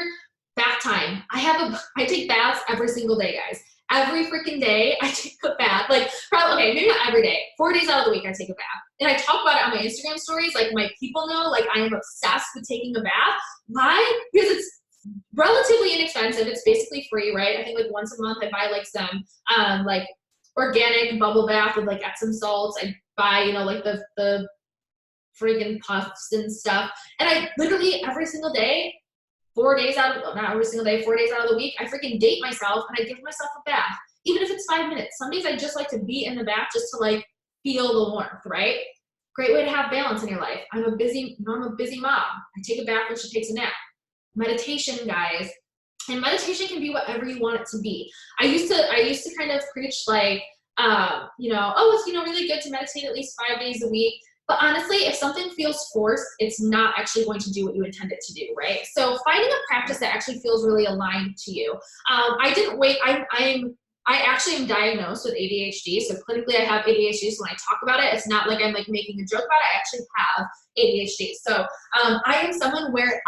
bath time. I take baths every single day, guys. Every freaking day I take a bath. Like, probably, okay, maybe not every day. 4 days out of the week I take a bath. And I talk about it on my Instagram stories. Like, my people know, like, I am obsessed with taking a bath. Why? Because it's relatively inexpensive. It's basically free, right? I think like once a month I buy like some like organic bubble bath with like Epsom salts. I buy, like the friggin' puffs and stuff. And I literally every single day, 4 days out of, not every single day, 4 days out of the week, I freaking date myself and I give myself a bath. Even if it's 5 minutes. Some days I just like to be in the bath just to like feel the warmth, right? Great way to have balance in your life. I'm a busy mom. I take a bath when she takes a nap. Meditation, guys. And meditation can be whatever you want it to be. I used to kind of preach like, oh, it's, really good to meditate at least 5 days a week. But honestly, if something feels forced, it's not actually going to do what you intend it to do, right? So finding a practice that actually feels really aligned to you. I actually am diagnosed with ADHD. So clinically I have ADHD. So when I talk about it, it's not like I'm like making a joke about it. I actually have ADHD. So I am someone where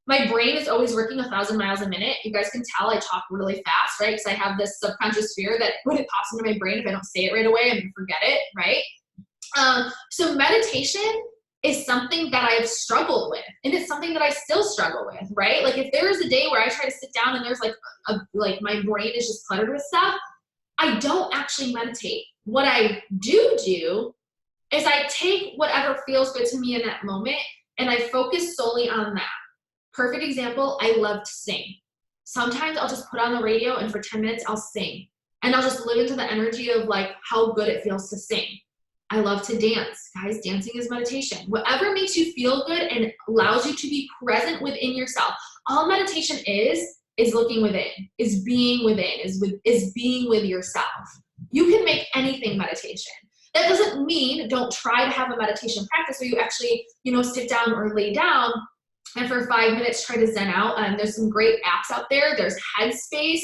my brain is always working 1,000 miles a minute. You guys can tell I talk really fast, right? Because I have this subconscious fear that when it pops into my brain, if I don't say it right away, I'm gonna forget it, right? So meditation is something that I've struggled with, and it's something that I still struggle with, right? Like if there is a day where I try to sit down and there's like my brain is just cluttered with stuff, I don't actually meditate. What I do is I take whatever feels good to me in that moment and I focus solely on that. Perfect example, I love to sing. Sometimes I'll just put on the radio and for 10 minutes I'll sing. And I'll just live into the energy of like how good it feels to sing. I love to dance. Guys, dancing is meditation. Whatever makes you feel good and allows you to be present within yourself. All meditation is looking within, is being within, is being with yourself. You can make anything meditation. That doesn't mean don't try to have a meditation practice where you actually, sit down or lay down and for 5 minutes try to zen out. There's some great apps out there. There's Headspace.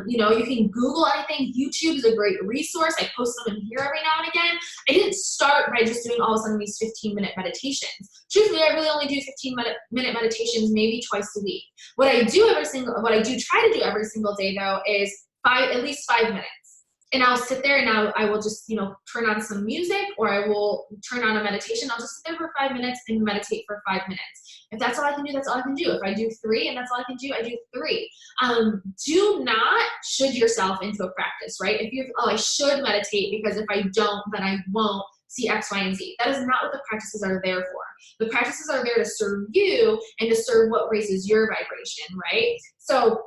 You can Google anything. YouTube is a great resource. I post them in here every now and again. I didn't start by just doing all of a sudden these 15-minute meditations. Truthfully, I really only do 15-minute meditations maybe twice a week. What I do try to do every single day though is at least 5 minutes. And I'll sit there and I will just, turn on some music or I will turn on a meditation. I'll just sit there for 5 minutes and meditate for 5 minutes. If that's all I can do, that's all I can do. If I do 3 and that's all I can do, I do 3. Do not should yourself into a practice, right? If you're, I should meditate because if I don't, then I won't see X, Y, and Z. That is not what the practices are there for. The practices are there to serve you and to serve what raises your vibration, right? So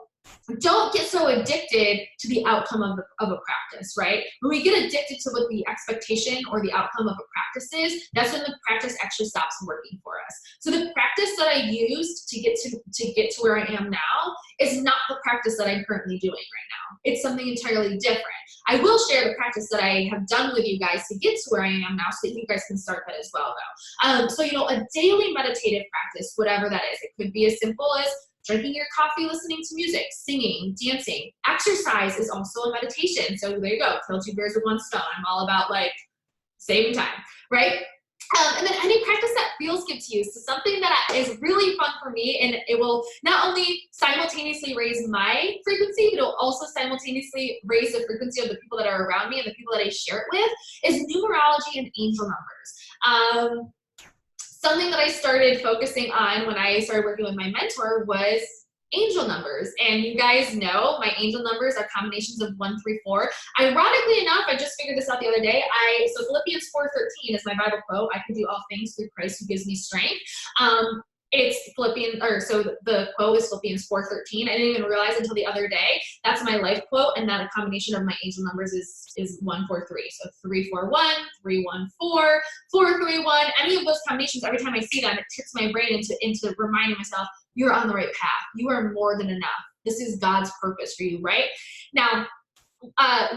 don't get so addicted to the outcome of a practice, right? When we get addicted to what the expectation or the outcome of a practice is, that's when the practice actually stops working for us. So the practice that I used to get to where I am now is not the practice that I'm currently doing right now. It's something entirely different. I will share the practice that I have done with you guys to get to where I am now so that you guys can start that as well though. So a daily meditative practice, whatever that is, it could be as simple as drinking your coffee, listening to music, singing, dancing. Exercise is also a meditation. So there you go, kill 2 birds with 1 stone. I'm all about saving time, right? And then any practice that feels good to you. So something that is really fun for me, and it will not only simultaneously raise my frequency, but it will also simultaneously raise the frequency of the people that are around me and the people that I share it with, is numerology and angel numbers. Something that I started focusing on when I started working with my mentor was angel numbers. And you guys know my angel numbers are combinations of 1, 3, 4. Ironically enough, I just figured this out the other day. So Philippians 4:13 is my Bible quote. I can do all things through Christ who gives me strength. So the quote is Philippians 4:13. I didn't even realize until the other day that's my life quote, and that a combination of my angel numbers is 143. So 341, 314, 431. Any of those combinations, every time I see them, it tips my brain into reminding myself, you're on the right path. You are more than enough. This is God's purpose for you, right? Now,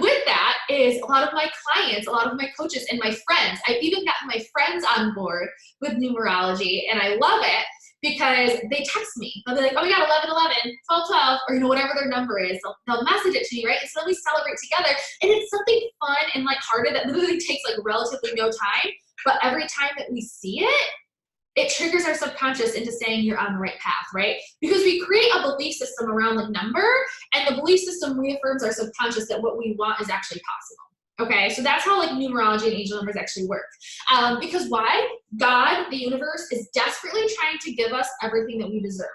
with that is a lot of my clients, a lot of my coaches, and my friends. I've even gotten my friends on board with numerology, and I love it because they text me. They'll be like, oh my God, 11, 11, 12, 12, or whatever their number is. They'll message it to me, right? And so then we celebrate together. And it's something fun and lighthearted that literally takes relatively no time. But every time that we see it, it triggers our subconscious into saying you're on the right path, right? Because we create a belief system around the number, and the belief system reaffirms our subconscious that what we want is actually possible. Okay, so that's how numerology and angel numbers actually work. Because why? God, the universe, is desperately trying to give us everything that we deserve.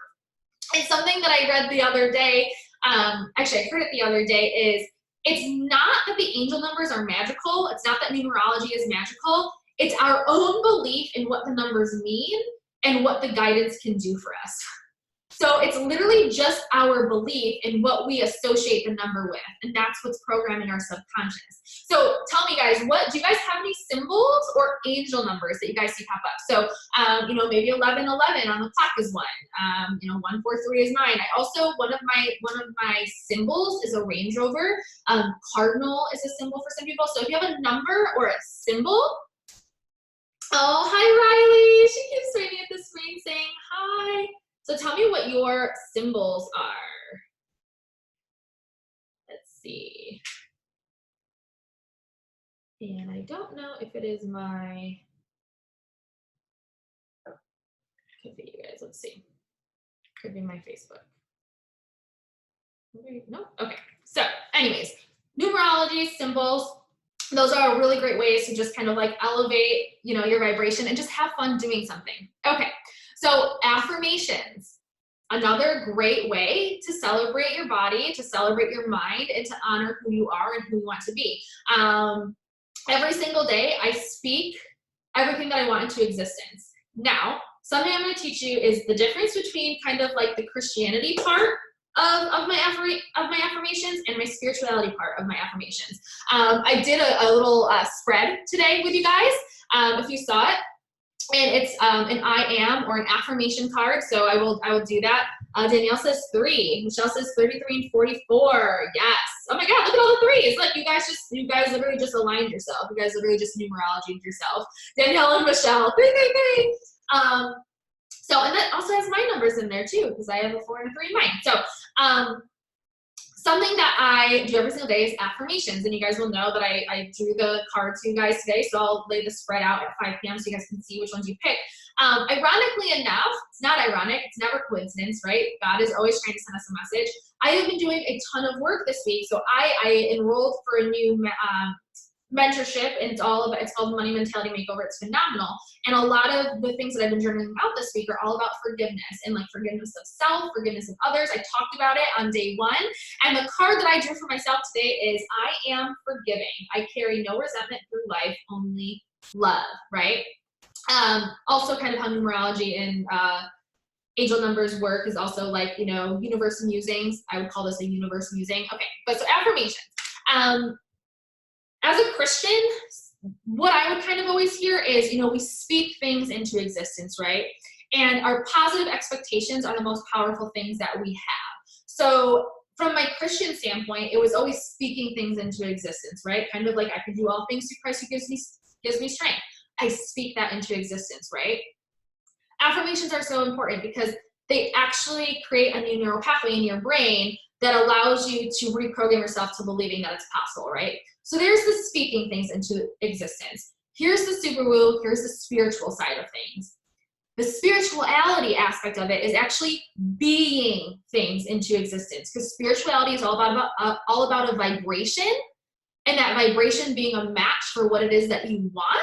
And something that I read the other day, actually I heard it the other day, is it's not that the angel numbers are magical. It's not that numerology is magical. It's our own belief in what the numbers mean and what the guidance can do for us. So it's literally just our belief in what we associate the number with, and that's what's programming our subconscious. So tell me, guys, do you guys have any symbols or angel numbers that you guys see pop up? So, maybe 1111 on the clock is 1. 143 is 9. I also, one of my symbols is a Range Rover. Cardinal is a symbol for some people. So if you have a number or a symbol. Oh, hi, Riley. She keeps waving at the screen saying hi. So tell me what your symbols are. Let's see. And I don't know if it is could be you guys, let's see. Could be my Facebook. No? Okay, so anyways, numerology, symbols. those are really great ways to just kind of like elevate, you know, your vibration and just have fun doing something. Okay, so affirmations. Another great way to celebrate your body, to celebrate your mind, and to honor who you are and who you want to be. Every single day, I speak everything that I want into existence. Now, something I'm going to teach you is the difference between kind of like the Christianity part of my affirmations and my spirituality part of my affirmations. I did a little spread today with you guys, if you saw it. And it's an I am or an affirmation card. So I will do that. Danielle says 3. Michelle says 33 and 44. Yes. Oh my God, look at all the 3s. Like you guys literally just aligned yourself. You guys literally just numerologied yourself. Danielle and Michelle, 333. So, and that also has my numbers in there too, because I have a 4 and a 3 in mine. So, something that I do every single day is affirmations, and you guys will know that I drew the card to you guys today, so I'll lay the spread out at 5 p.m. so you guys can see which ones you pick. Ironically enough, it's not ironic, it's never coincidence, right? God is always trying to send us a message. I have been doing a ton of work this week, so I enrolled for a new mentorship, and it's called Money Mentality Makeover. It's phenomenal. And a lot of the things that I've been journaling about this week are all about forgiveness and like forgiveness of self, forgiveness of others. I talked about it on day 1. And the card that I drew for myself today is I am forgiving. I carry no resentment through life, only love, right? Also kind of how numerology and angel numbers work is also like, you know, universe musings. I would call this a universe musing. Okay, but so affirmations. As a Christian, what I would kind of always hear is, you know, we speak things into existence, right? And our positive expectations are the most powerful things that we have. So from my Christian standpoint, it was always speaking things into existence, right? Kind of like I can do all things through Christ who gives me strength. I speak that into existence, right? Affirmations are so important because they actually create a new neural pathway in your brain that allows you to reprogram yourself to believing that it's possible, right? So there's the speaking things into existence. Here's the super woo, here's the spiritual side of things. The spirituality aspect of it is actually being things into existence, because spirituality is all about a vibration, and that vibration being a match for what it is that you want,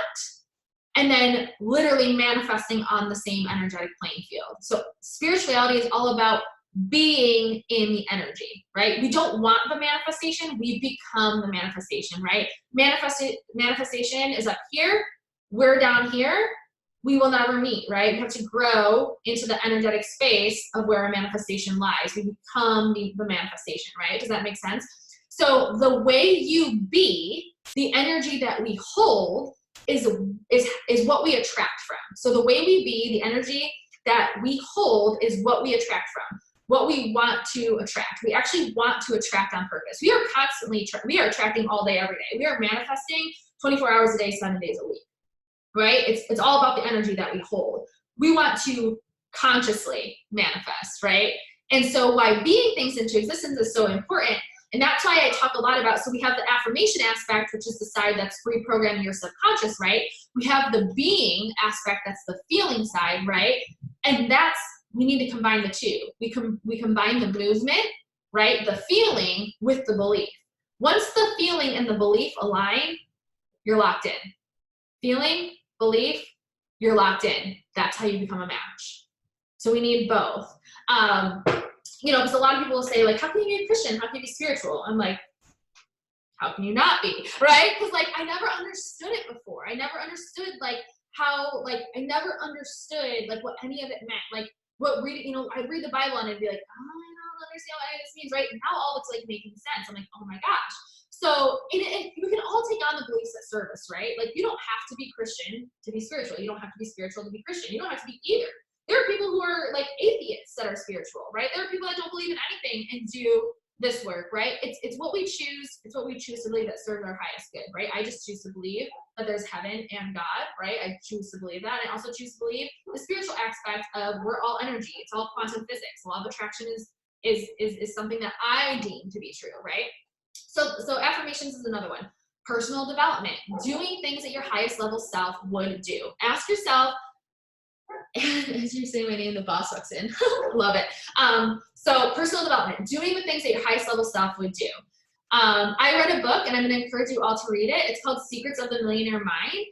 and then literally manifesting on the same energetic playing field. So spirituality is all about being in the energy, right? We don't want the manifestation, we become the manifestation, right? Manifestation is up here, we're down here, we will never meet, right? We have to grow into the energetic space of where our manifestation lies. We become the manifestation, right? Does that make sense? So the way you be, the energy that we hold is what we attract from. So the way we be, the energy that we hold is what we attract from. What we want to attract. We actually want to attract on purpose. We are constantly, we are attracting all day, every day. We are manifesting 24 hours a day, 7 days a week, right? It's all about the energy that we hold. We want to consciously manifest, right? And so why being things into existence is so important. And that's why I talk a lot about, so we have the affirmation aspect, which is the side that's reprogramming your subconscious, right? We have the being aspect, that's the feeling side, right? And we need to combine the two. We combine the movement, right? The feeling with the belief. Once the feeling and the belief align, you're locked in. Feeling, belief, you're locked in. That's how you become a match. So we need both. You know, because a lot of people will say, like, how can you be a Christian? How can you be spiritual? I'm like, how can you not be, right? Because, like, I never understood it before. I never understood, like, how, like, I never understood, like, what any of it meant. Like, what reading, you know, I'd read the Bible and I'd be like, oh, I don't understand what any of this means, right? Now all it's, like, making sense. I'm like, oh, my gosh. So, and we can all take on the beliefs that serve us, right? Like, you don't have to be Christian to be spiritual. You don't have to be spiritual to be Christian. You don't have to be either. There are people who are like atheists that are spiritual, right? There are people that don't believe in anything and do this work, right? It's what we choose. It's what we choose to believe that serves our highest good, right? I just choose to believe that there's heaven and God, right? I choose to believe that. I also choose to believe the spiritual aspect of we're all energy. It's all quantum physics. Law of attraction is something that I deem to be true, right? So affirmations is another one. Personal development, doing things that your highest level self would do. Ask yourself, as you say my name, the boss walks in. Love it. So personal development, doing the things that your highest level self would do. I read a book, and I'm going to encourage you all to read it. It's called Secrets of the Millionaire Mind.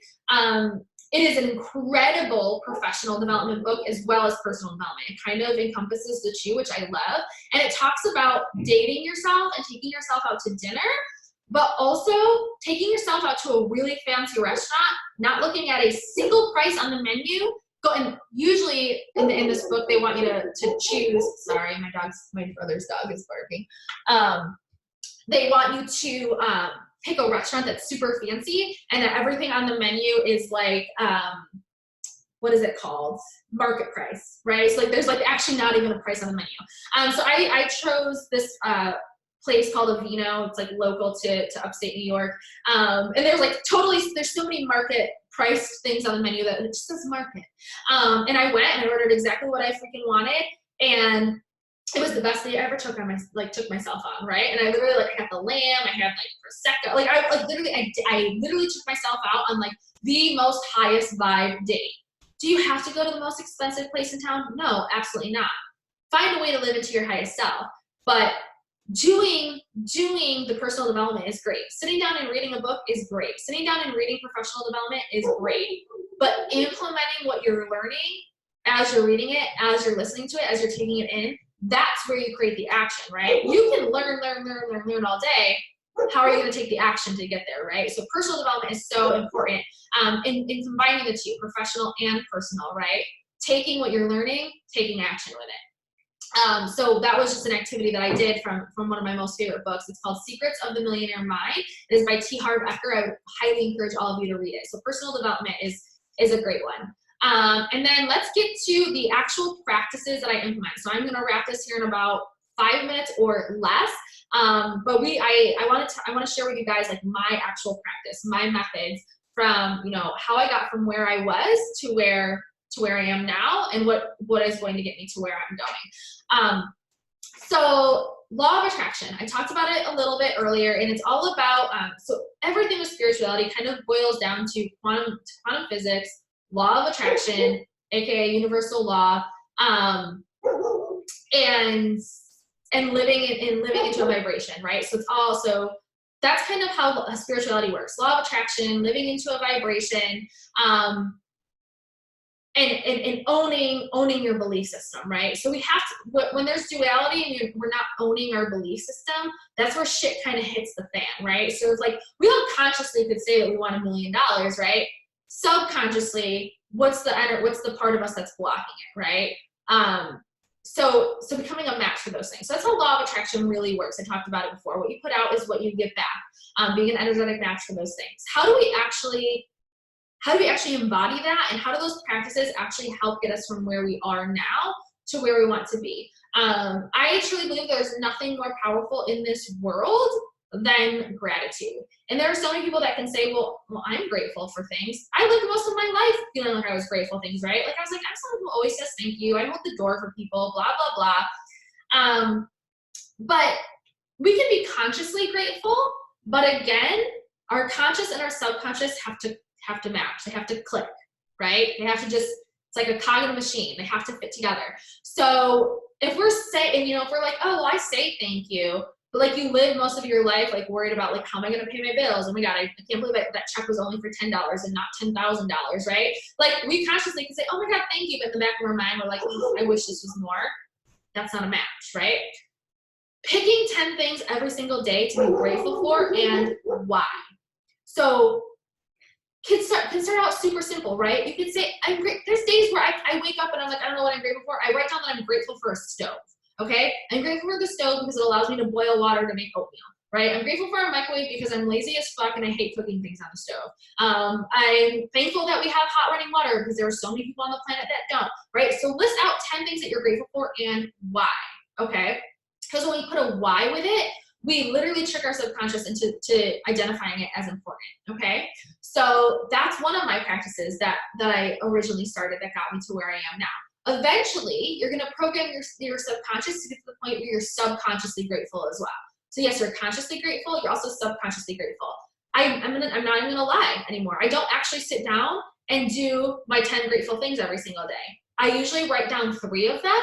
It is an incredible professional development book as well as personal development. It kind of encompasses the two, which I love. And it talks about dating yourself and taking yourself out to dinner, but also taking yourself out to a really fancy restaurant, not looking at a single price on the menu. And usually in this book, they want you to choose. Sorry, my brother's dog is barking. They want you to pick a restaurant that's super fancy and that everything on the menu is like, what is it called? Market price, right? So like there's like actually not even a price on the menu. So I chose this place called Avino. It's like local to upstate New York. And there's like there's so many market priced things on the menu that it just says market. And I went and I ordered exactly what I freaking wanted. And it was the best day I ever took myself on, right? And I literally like had the lamb, I had like prosecco, like I literally took myself out on like the most highest vibe date. Do you have to go to the most expensive place in town? No, absolutely not. Find a way to live into your highest self, but doing the personal development is great. Sitting down and reading a book is great. Sitting down and reading professional development is great, but implementing what you're learning as you're reading it, as you're listening to it, as you're taking it in, that's where you create the action, right? You can learn all day. How are you going to take the action to get there, right? So personal development is so important in combining the two, professional and personal, right? Taking what you're learning, taking action with it. So that was just an activity that I did from one of my most favorite books. It's called Secrets of the Millionaire Mind. It is by T. Harv Eker. I would highly encourage all of you to read it. So personal development is a great one. And then let's get to the actual practices that I implement. So I'm going to wrap this here in about 5 minutes or less. But I want to share with you guys like my actual practice, my methods from, how I got from where I was to where I am now, and what is going to get me to where I'm going. So law of attraction, I talked about it a little bit earlier, and it's all about, so everything with spirituality kind of boils down to quantum physics, law of attraction, aka universal law, and living into a vibration, right? So it's also, that's kind of how spirituality works. Law of attraction, living into a vibration, and owning your belief system, right? So we have to, when there's duality and we're not owning our belief system, that's where shit kind of hits the fan, right? So it's like, we all consciously could say that we want $1 million, right? Subconsciously, what's the part of us that's blocking it, right? So becoming a match for those things. So that's how law of attraction really works. I talked about it before. What you put out is what you get back. Being an energetic match for those things. How do we actually embody that, and how do those practices actually help get us from where we are now to where we want to be? I truly believe there's nothing more powerful in this world than gratitude. And there are so many people that can say, well, I'm grateful for things. I lived most of my life feeling like I was grateful for things, right? Like I was like, I'm someone who always says thank you. I hold the door for people, blah, blah, blah. But we can be consciously grateful, but again, our conscious and our subconscious have to match. They have to click, right? They have to it's like a cog in a machine. They have to fit together. So if we're if we're like, oh, well, I say thank you, but like you live most of your life like worried about like, how am I going to pay my bills? Oh my God, I can't believe that check was only for $10 and not $10,000, right? Like we consciously can say, oh my God, thank you. But in the back of our mind, we're like, oh, I wish this was more. That's not a match, right? Picking 10 things every single day to be grateful for and why. So can start out super simple, right? You could say, there's days where I wake up and I'm like, I don't know what I'm grateful for. I write down that I'm grateful for a stove, okay? I'm grateful for the stove because it allows me to boil water to make oatmeal, right? I'm grateful for a microwave because I'm lazy as fuck and I hate cooking things on the stove. I'm thankful that we have hot running water because there are so many people on the planet that don't, right? So list out 10 things that you're grateful for and why, okay? Because when we put a why with it, we literally trick our subconscious into identifying it as important, okay? So that's one of my practices that I originally started that got me to where I am now. Eventually, you're gonna program your subconscious to get to the point where you're subconsciously grateful as well. So yes, you're consciously grateful, you're also subconsciously grateful. I'm not even gonna lie anymore. I don't actually sit down and do my 10 grateful things every single day. I usually write down 3 of them.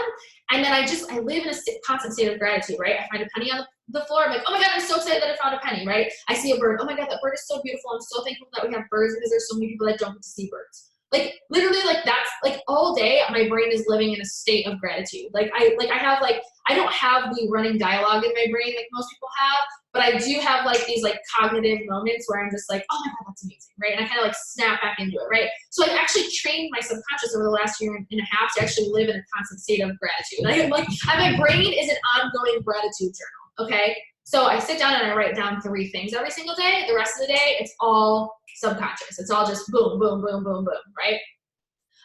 And then I live in a constant state of gratitude, right? I find a penny on the floor. I'm like, oh my God, I'm so excited that I found a penny, right? I see a bird. Oh my God, that bird is so beautiful. I'm so thankful that we have birds because there's so many people that don't get to see birds. Like literally, like that's like all day my brain is living in a state of gratitude. I don't have the running dialogue in my brain like most people have, but I do have like these like cognitive moments where I'm just like, oh my God, that's amazing, right? And I kind of like snap back into it, right? So I've actually trained my subconscious over the last year and a half to actually live in a constant state of gratitude. My brain is an ongoing gratitude journal, okay? So I sit down and I write down 3 things every single day. The rest of the day, it's all subconscious. It's all just boom, boom, boom, boom, boom, right?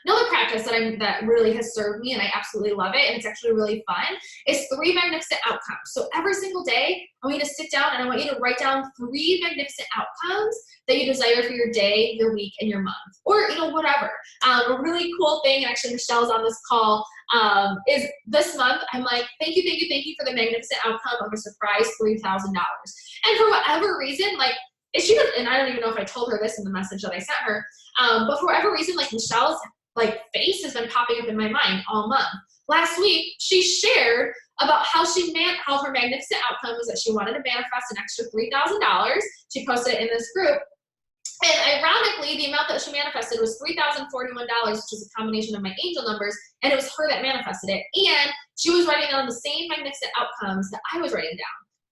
Another practice that really has served me, and I absolutely love it, and it's actually really fun, is 3 magnificent outcomes. So every single day, I want you to sit down and I want you to write down 3 magnificent outcomes that you desire for your day, your week, and your month, or whatever. A really cool thing, and actually Michelle's on this call, is this month I'm like, thank you for the magnificent outcome of a surprise $3,000. And for whatever reason, like, and I don't even know if I told her this in the message that I sent her, but for whatever reason, like Michelle's like face has been popping up in my mind all month. Last week, she shared about how her magnificent outcome was that she wanted to manifest an extra $3,000. She posted it in this group. And ironically, the amount that she manifested was $3,041, which is a combination of my angel numbers, and it was her that manifested it. And she was writing down the same magnificent outcomes that I was writing down.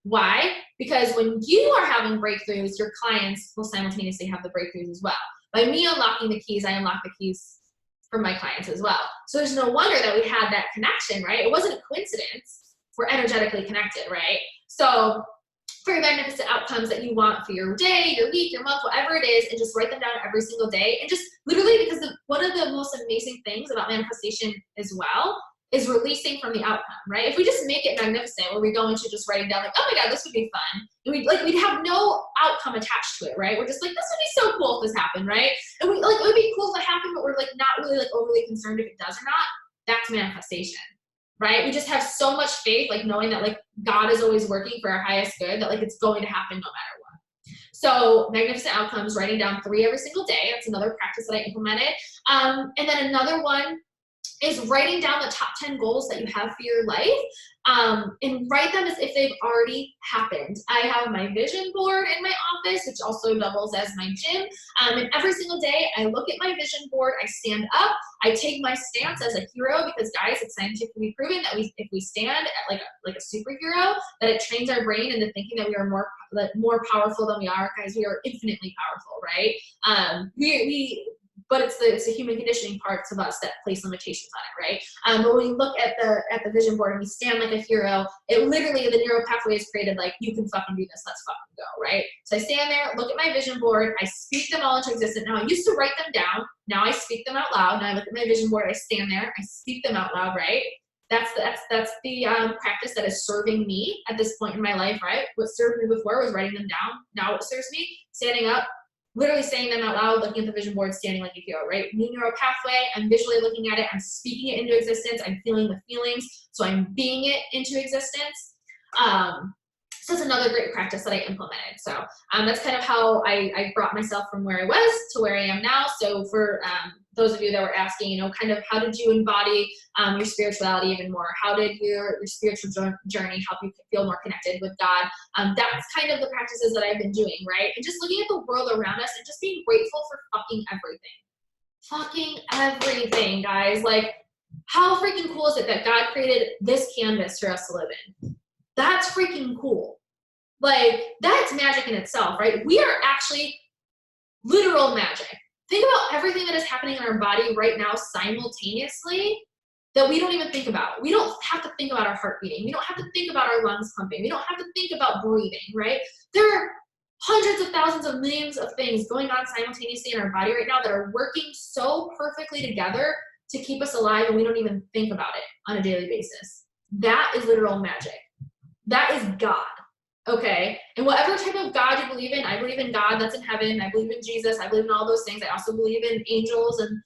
Why? Because when you are having breakthroughs, your clients will simultaneously have the breakthroughs as well. By me unlocking the keys, I unlock the keys for my clients as well. So there's no wonder that we had that connection, right? It wasn't a coincidence. We're energetically connected, right? So for your magnificent outcomes that you want for your day, your week, your month, whatever it is, and just write them down every single day. And just literally, because one of the most amazing things about manifestation as well is releasing from the outcome, right? If we just make it magnificent, where we go into just writing down like, oh my God, this would be fun. And we'd have no outcome attached to it, right? We're just like, this would be so cool if this happened, right? And it would be cool if it happened, but we're like not really like overly concerned if it does or not. That's manifestation, right? We just have so much faith, like knowing that like God is always working for our highest good, that like it's going to happen no matter what. So magnificent outcomes, writing down 3 every single day. That's another practice that I implemented. And then another one is writing down the top 10 goals that you have for your life, and write them as if they've already happened. I have my vision board in my office, which also doubles as my gym. And every single day I look at my vision board, I stand up, I take my stance as a hero, because guys, it's scientifically proven that if we stand at like a superhero, that it trains our brain into thinking that we are more powerful than we are. Guys, we are infinitely powerful, right? But it's the human conditioning parts of us that place limitations on it, right? But when we look at the vision board and we stand like a hero, it literally, the neural pathway is created like, you can fucking do this, let's fucking go, right? So I stand there, look at my vision board, I speak them all into existence. Now I used to write them down, now I speak them out loud. Now I look at my vision board, I stand there, I speak them out loud, right? That's the practice that is serving me at this point in my life, right? What served me before was writing them down. Now what serves me? Standing up, literally saying them out loud, looking at the vision board, standing like a hero, right? New neural pathway, I'm visually looking at it, I'm speaking it into existence, I'm feeling the feelings, so I'm being it into existence. So it's another great practice that I implemented. So that's kind of how I brought myself from where I was to where I am now. So for those of you that were asking, kind of how did you embody your spirituality even more? How did your spiritual journey help you feel more connected with God? That's kind of the practices that I've been doing, right? And just looking at the world around us and just being grateful for fucking everything. Fucking everything, guys. Like, how freaking cool is it that God created this canvas for us to live in? That's freaking cool. Like, that's magic in itself, right? We are actually literal magic. Think about everything that is happening in our body right now simultaneously that we don't even think about. We don't have to think about our heart beating. We don't have to think about our lungs pumping. We don't have to think about breathing, right? There are hundreds of thousands of millions of things going on simultaneously in our body right now that are working so perfectly together to keep us alive, and we don't even think about it on a daily basis. That is literal magic. That is God. Okay, and whatever type of God you believe in, I believe in God that's in heaven. I believe in Jesus. I believe in all those things. I also believe in angels and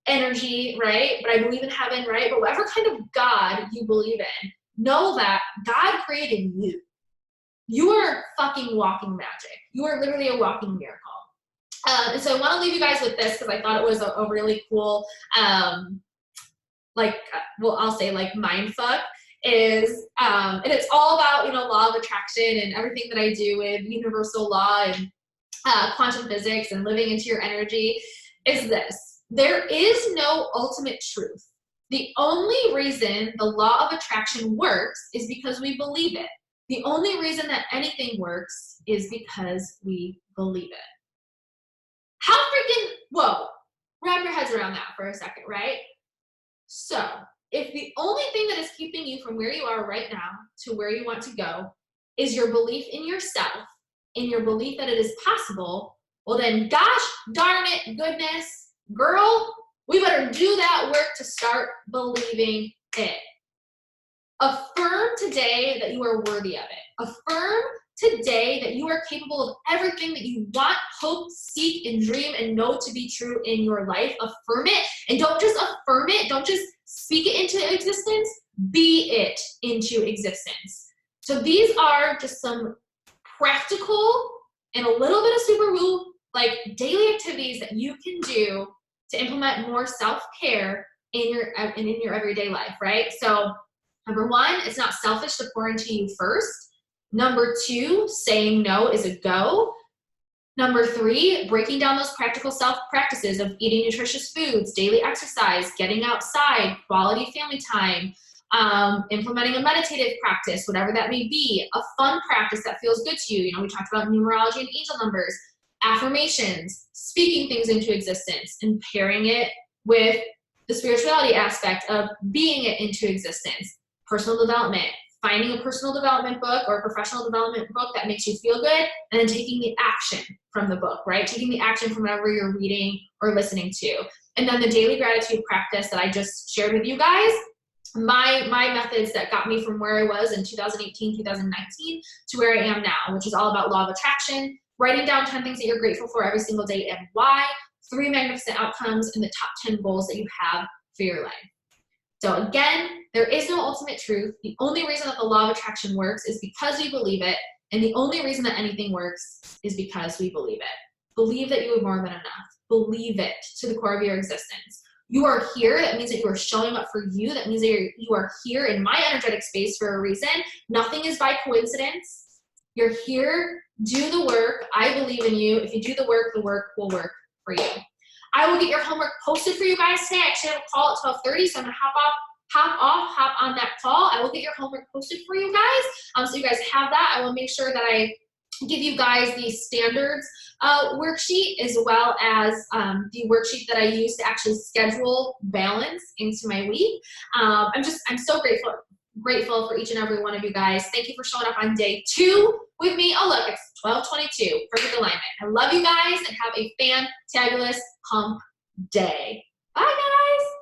energy, right? But I believe in heaven, right? But whatever kind of God you believe in, know that God created you. You are fucking walking magic. You are literally a walking miracle. And so I want to leave you guys with this because I thought it was a really cool like, well, I'll say like mindfuck is, and it's all about, law of attraction and everything that I do with universal law and quantum physics and living into your energy, is this: there is no ultimate truth. The only reason the law of attraction works is because we believe it. The only reason that anything works is because we believe it. How freaking, whoa, wrap your heads around that for a second, right? So if the only thing that is keeping you from where you are right now to where you want to go is your belief in yourself, in your belief that it is possible, well then, gosh darn it, goodness, girl, we better do that work to start believing it. Affirm today that you are worthy of it. Affirm today that you are capable of everything that you want, hope, seek, and dream and know to be true in your life. Affirm it, and don't just affirm it, don't just speak it into existence, be it into existence. So these are just some practical and a little bit of super woo, like daily activities that you can do to implement more self-care in your everyday life, right? So number one, it's not selfish to pour into you first. Number two, saying no is a go. Number three, breaking down those practical self-practices of eating nutritious foods, daily exercise, getting outside, quality family time, implementing a meditative practice, whatever that may be, a fun practice that feels good to you. We talked about numerology and angel numbers, affirmations, speaking things into existence, and pairing it with the spirituality aspect of being it into existence, personal development, finding a personal development book or a professional development book that makes you feel good, and then taking the action from the book, right? Taking the action from whatever you're reading or listening to. And then the daily gratitude practice that I just shared with you guys, my methods that got me from where I was in 2018, 2019 to where I am now, which is all about law of attraction, writing down 10 things that you're grateful for every single day and why, 3 magnificent outcomes, and the top 10 goals that you have for your life. So again, there is no ultimate truth. The only reason that the law of attraction works is because we believe it, and the only reason that anything works is because we believe it. Believe that you are more than enough. Believe it to the core of your existence. You are here. That means that you are showing up for you. That means that you are here in my energetic space for a reason. Nothing is by coincidence. You're here. Do the work. I believe in you. If you do the work will work for you. I will get your homework posted for you guys today. I actually have a call at 12:30, so I'm going to hop on that call. I will get your homework posted for you guys. So you guys have that. I will make sure that I give you guys the standards worksheet, as well as the worksheet that I use to actually schedule balance into my week. I'm so grateful for each and every one of you guys. Thank you for showing up on day 2 with me. Oh look, it's 12:22, perfect alignment. I love you guys, and have a fantabulous hump day. Bye guys.